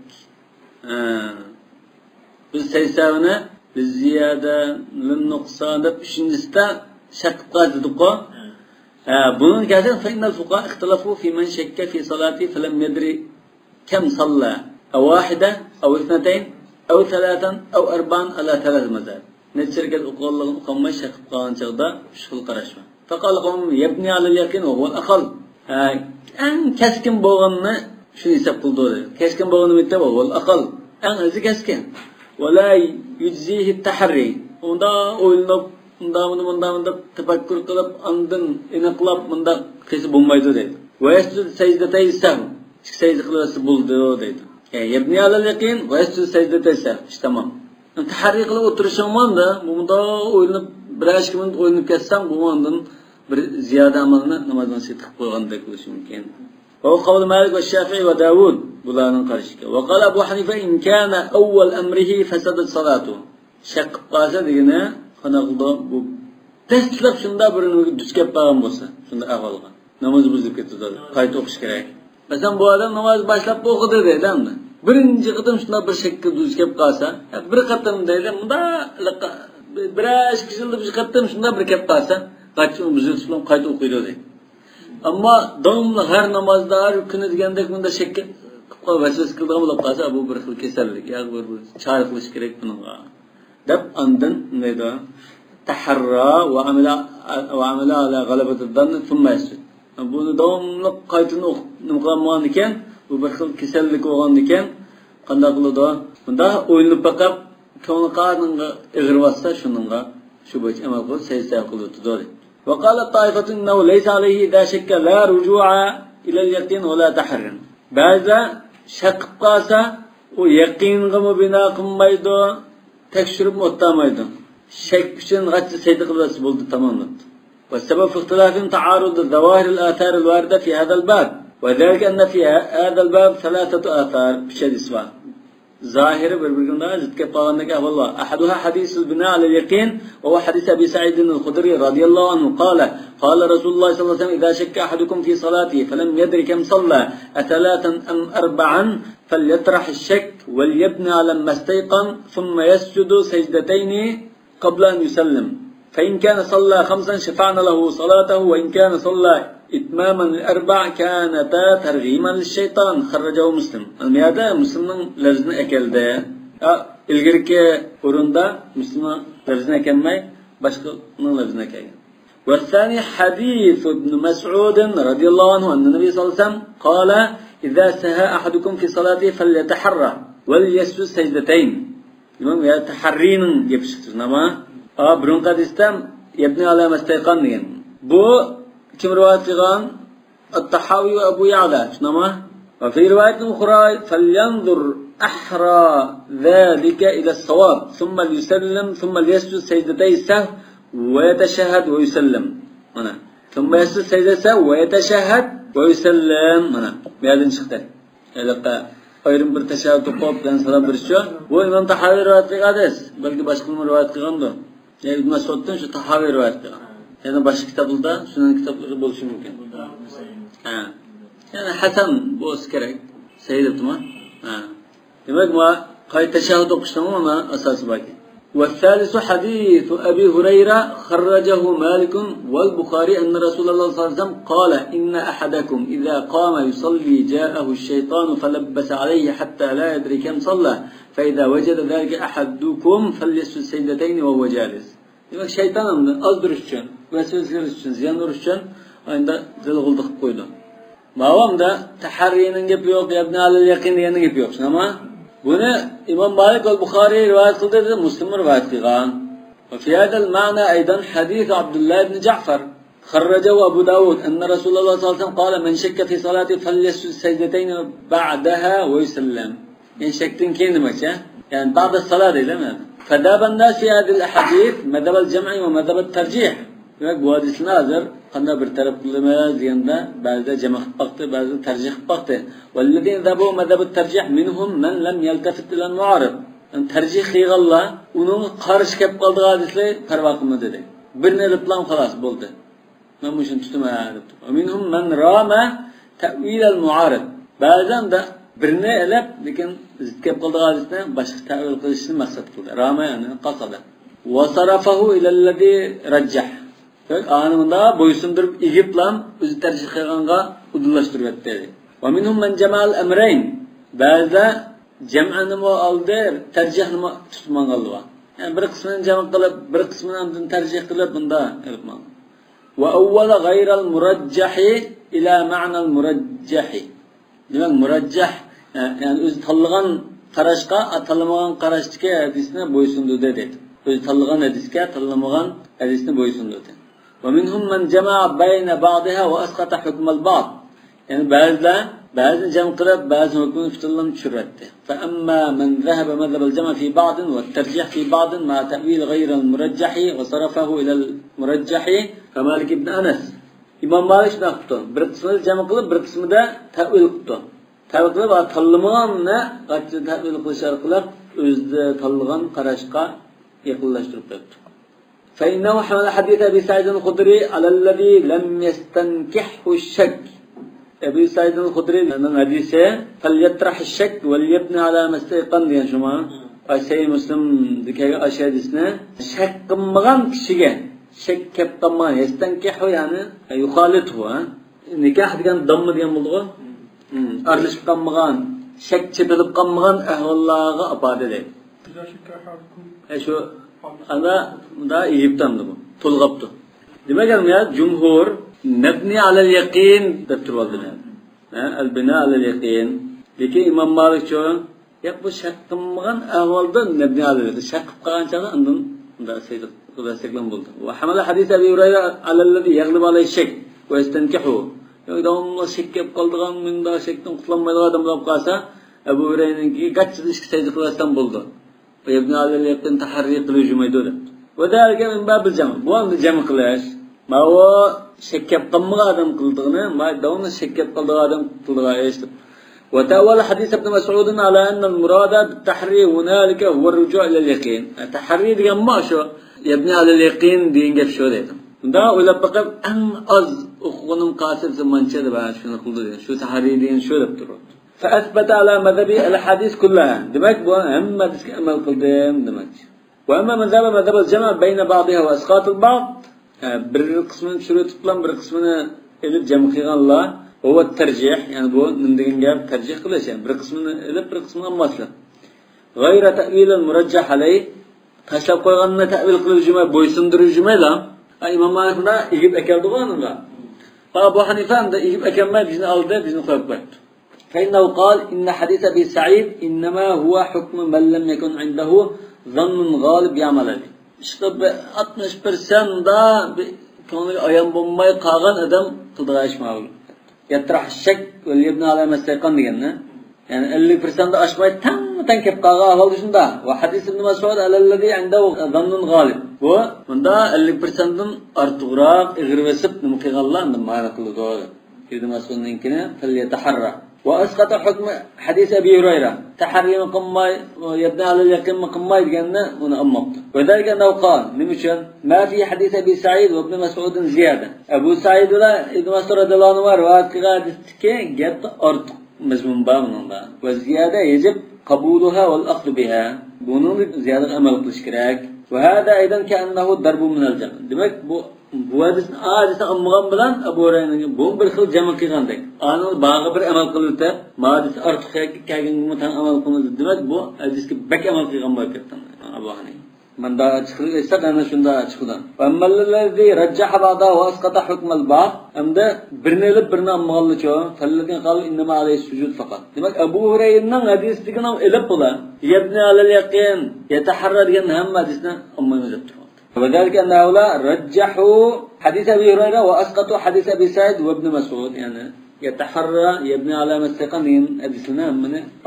Biz seysavını lizziyade, linnuksan üçüncüsü de şak dedik o. Bunun gerçekten فإن الفقهاء اختلفوا في من شك في صلاته فلم يدري كم صلى أو واحدة أو اثنتين أو ثلاثا أو أربعا على ثلاث مذاهب. نتشركت أقوالهم قوم شك قان شغدا شغل قرشوا. فقال قوم يبني على اليقين وهو الأقل. أن كسكن بوغن شو يسبق دور. كسكن بوغن متى وهو الأقل. أن هذا كسكن ولا يجزيه التحري. وندا أولنب Bunda tefekkür kılıp andın inaklap bunda kesi bulmaydı dedi. Ve yescud secdetey sehm. Secde kılması buldu dedi. Yebni alel yakin ve yescud secdetey sehm. İşte tamam. Tahri kılıp oturuşamam da bunda oynayıp biraz kimin oynayıp kessem bu andın bir ziyade amalını namazdan sıkıp koyğanda kılışı mümkün. Ve o kavlu Malik ve Şafii ve Davud bunların karışık. Ve kal Ebu Hanife in kana evvel emrihi fesadet salatu. Şakıp qalsa degene qanaqıldı bu testlab shunda birini duchkab qolgan bo'lsa shunda ahvolga namoz buzilib ketadi qayta o'qish kerak. Masalan bu odam namoz boshlab o'qidi deydimi birinchi qatam shunda bir shakka duchkab qolsa bir qatam deydi bunda biroz kishilib bir qatam shunda bir kelib qolsa qayta buzilib bilan qayta o'qiydi deydi. Ammo davomli har namozda har kuni degandek bunda shakka qilib qolib vasvasa qilgan bo'lib qolsa bu bir xil kasallik yoki bir chora qilish kerak bunga deb andin neydi taharra ve amela ala galabati zann thumma yasjud. Bunu davomli qaytini o'qimagan ekan bu bir xil kasallik bo'lgan ekan qanday qiladi bunda o'yinib baqab ko'ngli qarninga ig'irvatsa shuningga shu bo'yicha amal qilib sajda qiladi dedi. Ve qala ta'ifatun innahu laysa alayhi idha shakka la ruju'a ila al-yaqin wa la taharrun. Ba'za shak qilsa o yaqinga bino qilmaydi tekshirib o'tmaydi. Şek için g'achcha sayda qilasi bo'ldi tamomladi. Ve sebep ihtilafin ta'arud zawahir al-athar al-warida fi hadha al-bab. Ve zalika anna fi hadha al-bab thalathatu athar bishadis var. ظاهر بالبرجندة زدك طالنك والله أحدها حديث البناء على اليقين وهو حديث أبي سعيد الخدري رضي الله عنه قال رسول الله صلى الله عليه وسلم إذا شك أحدكم في صلاته فلم يدري كم صلى أثلاثا أم أربعا فليطرح الشك وليبني على ما استيقن ثم يسجد سجدتين قبل أن يسلم فإن كان صلى 5 شفعنا له صلاته وإن كان صلى إتماما الأربع كانتا ترغيما للشيطان خرجه مسلم. الميادة مسلم لفظنا أكلده إلغرك أورندا مسلم لفظنا أكلمي باشقنا لفظنا أكلم. والثاني حديث ابن مسعود رضي الله عنه أن النبي صلى الله عليه وسلم قال إذا سهى أحدكم في صلاته فليتحرى وليسجد سجدتين. المهم يتحرين يبشتنا ما برون قد استم يبني على ما استيقن بو كم رواية قال الطحاوي وأبو يعلى شنما وفي رواية أخرى فلينظر أحرى ذلك إلى الصواب ثم ليسلم ثم ليسجد سجدتي السهو ويتشهد ويسلم أنا ثم يسجد سجدتي السهو ويتشهد ويسلم أنا بهذا نشختر إلى ayrım bir teşebbüt yapıp dan salam berişiyor. Bu İmam Tahavi rivayet qiladi. Balki boshqa rivayet qilgandir. Yani Ibn Mas'uddan şu Tahavi rivayet qilgan. Yani boshqa kitoblarda sunan kitoblari bo'lishi mumkin. Ha. Yani hasan bo'lishi kerak. Sahih debdimi? Ha. Demak, bu qayta teşebbüt o'qishdan ama asosi bor. والثالث حديث أبي هريرة خرجه مالك والبخاري أن رسول الله صلى الله عليه وسلم قال إن أحدكم إذا قام يصلي جاءه الشيطان فلبس عليه حتى لا يدري كم صلى فإذا وجد ذلك أحدكم فليسجد سجدتين وهو جالس. Demek şeytanın azdırış için, vesveseliş için, ziyanlar için aynı zil gıldık koydu. Babamda taharrinin gibi yok, yabni alel yakin diyenin gibi yok. Ama bunu İmam Malik ve Bukhari rivayet kıldı dedi, Müslim rivayet kılgan. Ve fi hadal ma'na aydan hadis Abdullah ibn Ja'far خرجه أبو داود أن رسول الله صلى الله عليه وسلم قال من شك في صلاته فليسجد سجدتين بعدها ويسلم. يعني شكتين كين demek ya? Yani بعد الصلاة değil mi? فذهب الناس في هذه الأحاديث مذهب الجمع ومذهب الترجيح. Demek bu hadis nazır kanda bir taraf kılmaz diyende bazı cema baktı, bazı tercih baktı. وَالَّذِينَ ذَهَبُوا مَذْهَبُ التَّرْجِيحِ مِنْهُمْ مَنْ لَمْ يَلْتَفِتْ إِلَى الْمُعَارِضِ. Yani tercih kıyğalla onun karşı kep kaldığı hadisle perva kılma dedi. Birini eliplam halas buldu. Ben bu işin tutuma ediptim. وَمِنْهُمْ مَنْ رَامَ تَأْوِيلَ الْمُعَارِضِ. Bazen de birini elip lekin kep kaldığı hadisle başka tevil kılışını maksat kıldı. Rama yani kasada. وَصَرَفَهُ إِلَى الَّذِي رَجَّحِ. Anında boysundurup igiplam özü tercih kılğanğa udullaştırıp etdi. Ve minhum men cemal emreyn. Bazı cem'anı mı aldı, tercihini mi tutman kaldı. Yani bir kısmını cem kılıp, bir kısmını tercih kılıp bunda yapman. Ve evvela gayral muraccahi ila ma'nal muraccahi. Demek muracah yani özü tanılan qarashqa, tanılmagan qarashdagi hadisni boysundu dedi. Özü tanılan hadiske, tanılmagan hadisni boysundu dedi. ومنهم من جمع بين بعضها وأسقط حكم البعض. Yani bazı cem kılıp bazı hükmünü fitilini düşürüldü. فأما من ذهب مذهب الجمع في بعض والترجيح في بعض مع تأويل غير المرجح وصرفه إلى المرجح فمالك بن أنس. İmam Malik şuna yaptı. Bir kısmını cem kılıp bir kısmını da tevil kıldı. Tevil kılıp tanılmagan ne? Kaçı tevil kılışar kılıp özde tanılgan qarashqa yakınlaştırıp yaptı. فإنه حمل حديث أبي سعيد الخدري على الذي لم يستنكحه الشك. أبي سعيد الخدري من حديثه فليطرح الشك وليبني على ما استيقن diyen şuma. Ayşe Müslim dikey Ayşe hadisine şek qılmagan kişiге şek kep qılmagan yastankihu yani yukhalithu nikah degan damma degan bo'ldi-ku. Aralashib qolmagan, şek chetilib qolmagan ahvollarga ifoda deydi. Şu ana da Egipt'tandı bu. Tulgaptı. Demek ya cumhur nebni alel yakin deb turibdilar. El bina alel yakin. Lekin İmam Malik çoğun ya bu shak qilmagan ahvolda nebni alel shak qilib qolgancha undan unda sayyiq xudoseklan bo'ldi. Va hamala hadis Abi Hurayra alallazi yaghlib alayhi shak va yastankihu. Davomli shak kelib qoldigan munda shakdan qutlanmaydigan odam bo'lib qolsa Abu Hurayraninki gachchilik sayyiq qilmasdan bo'ldi. ويبنى على اليقين تحريق لجميدوده وذلك من باب الجمع بوان الجمع قلاش ما هو شكب قمغا آدم قلدغنا ما دون شكب قلدغا آدم قلدغا ايش وتأول حديث ابن مسعود على أن المراد بالتحري هنالك هو الرجوع إلى اليقين. التحري دي ما شو يبني على اليقين دي إنجف شو ده. ده ولا بقى أن أز أخوانهم قاسم زمان شده بعد شو نقول ده شو تحري دي شو ده بترد. فأثبت على مذهب الحديث كلها. دمك بوا هم تسك أمل قدام دمك. وأما مذهب الجمع بين بعضها وإسقاط البعض بالقسم شروط تطلب بالقسم إلى الجمع الله هو الترجيح يعني بو ندين جاب ترجيح كل شيء بالقسم مثلا غير تأويل المرجح عليه تشلق قلنا تأويل كل الجمع بويسندر الجمع لا إمام مالك لا يجيب أكل دوغان لا فأبو حنيفة ده يجيب أكل ما بيجن ألده بيجن خلقت فإنه قال إن حديث أبي سعيد إنما هو حكم من لم يكن عنده ظن غالب يعمل عليه işte 60% da konu ayağın bombayı kağan adam kıldıraşmalı. Yatrah şek ve yebni ala meslekan diyenler. Yani 50% da aşmayı tam kep kağa hal dışında. Ve hadis ibn Mesud alellezî indehu zannun galib. Bu bunda 50%'ın artığırak iğirvesip mukigallahın mana kıldı doğru. İbn Mesud'unkine fel yetaharra. وأسقط حكم حديث أبي هريرة تحري مقماي يبنى على اليقين مقماي جنة ونأمط وذلك أنه قال نمشن ما في حديث أبي سعيد وابن مسعود زيادة أبو سعيد ولا ابن مسعود رضي الله عنه رواية قادتك جت أرض مزمون بامنا والزيادة يجب قبولها والأخذ بها بنون زيادة أمل تشكراك وهذا أيضا كأنه ضرب من الجنة دمك bu hadis hadis anlagan bilan Abu Hurayraning bu bir xil jama qilgandek. Ani bağı bir amal qildi, hadis ortiq kelgan tan amal qildi. Demak bu hadisga bak amal qilgan bo'lib ketdi. Abu Hanifa. Manda chiqilsa ana shunda chiqdi. Ammallazi rajjaha ba'da wa asqata hukm al-ba'd. Amda birini ilib birini ammaganlicho, fallagan qal innama alayhi sujud faqat. Demak Abu Hurayraning hadisligini ilib bular. Yabni alal yaqin, yataharra degan hamma hadisni ammagan وذلك أن هؤلاء رجحوا حديث أبي هريرة وأسقطوا حديث أبي سعيد وابن مسعود يعني يتحرى يبني على مستقنين حديثنا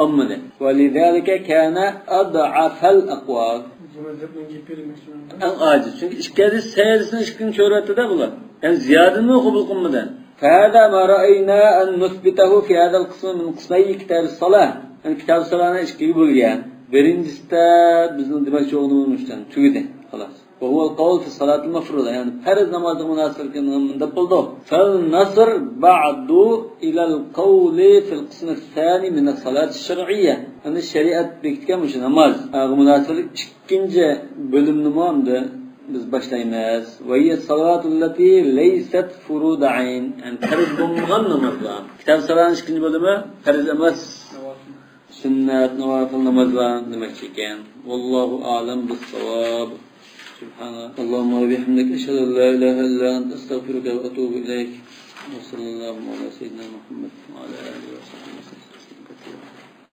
أمنا ولذلك كان أضعف الأقوال عاجز çünkü işkâdi sayısını işkin şöhreti de bular yani ziyade mi kabul kılmadan فهذا ما رأينا أن نثبته في هذا القسم من قسمي كتاب الصلاة yani كتاب الصلاة işki bulgan birincisi de bizim demek çoğunu bulmuştan tüyde خلاص وهو القول في الصلاة المفروضة يعني فرض نماز مناسب كنا من دبلده فالنصر بعد إلى القول في القسم الثاني من الصلاة الشرعية يعني الشريعة بيكتك مش نماز مناسب إشكنجة بلم نمام ده biz başlaymayız. وهي الصلاة التي ليست فروض عين يعني فرض بمغن نمازlar. Kitap salanın ikinci bölümü فرض emez. Sünnet, nawafil namazlar demek çeken. Wallahu a'lem bis-savab. سبحانك اللهم وبحمدك أشهد أن لا إله إلا أنت أستغفرك وأتوب إليك وصلى الله على سيدنا محمد وعلى آله وصحبه وسلم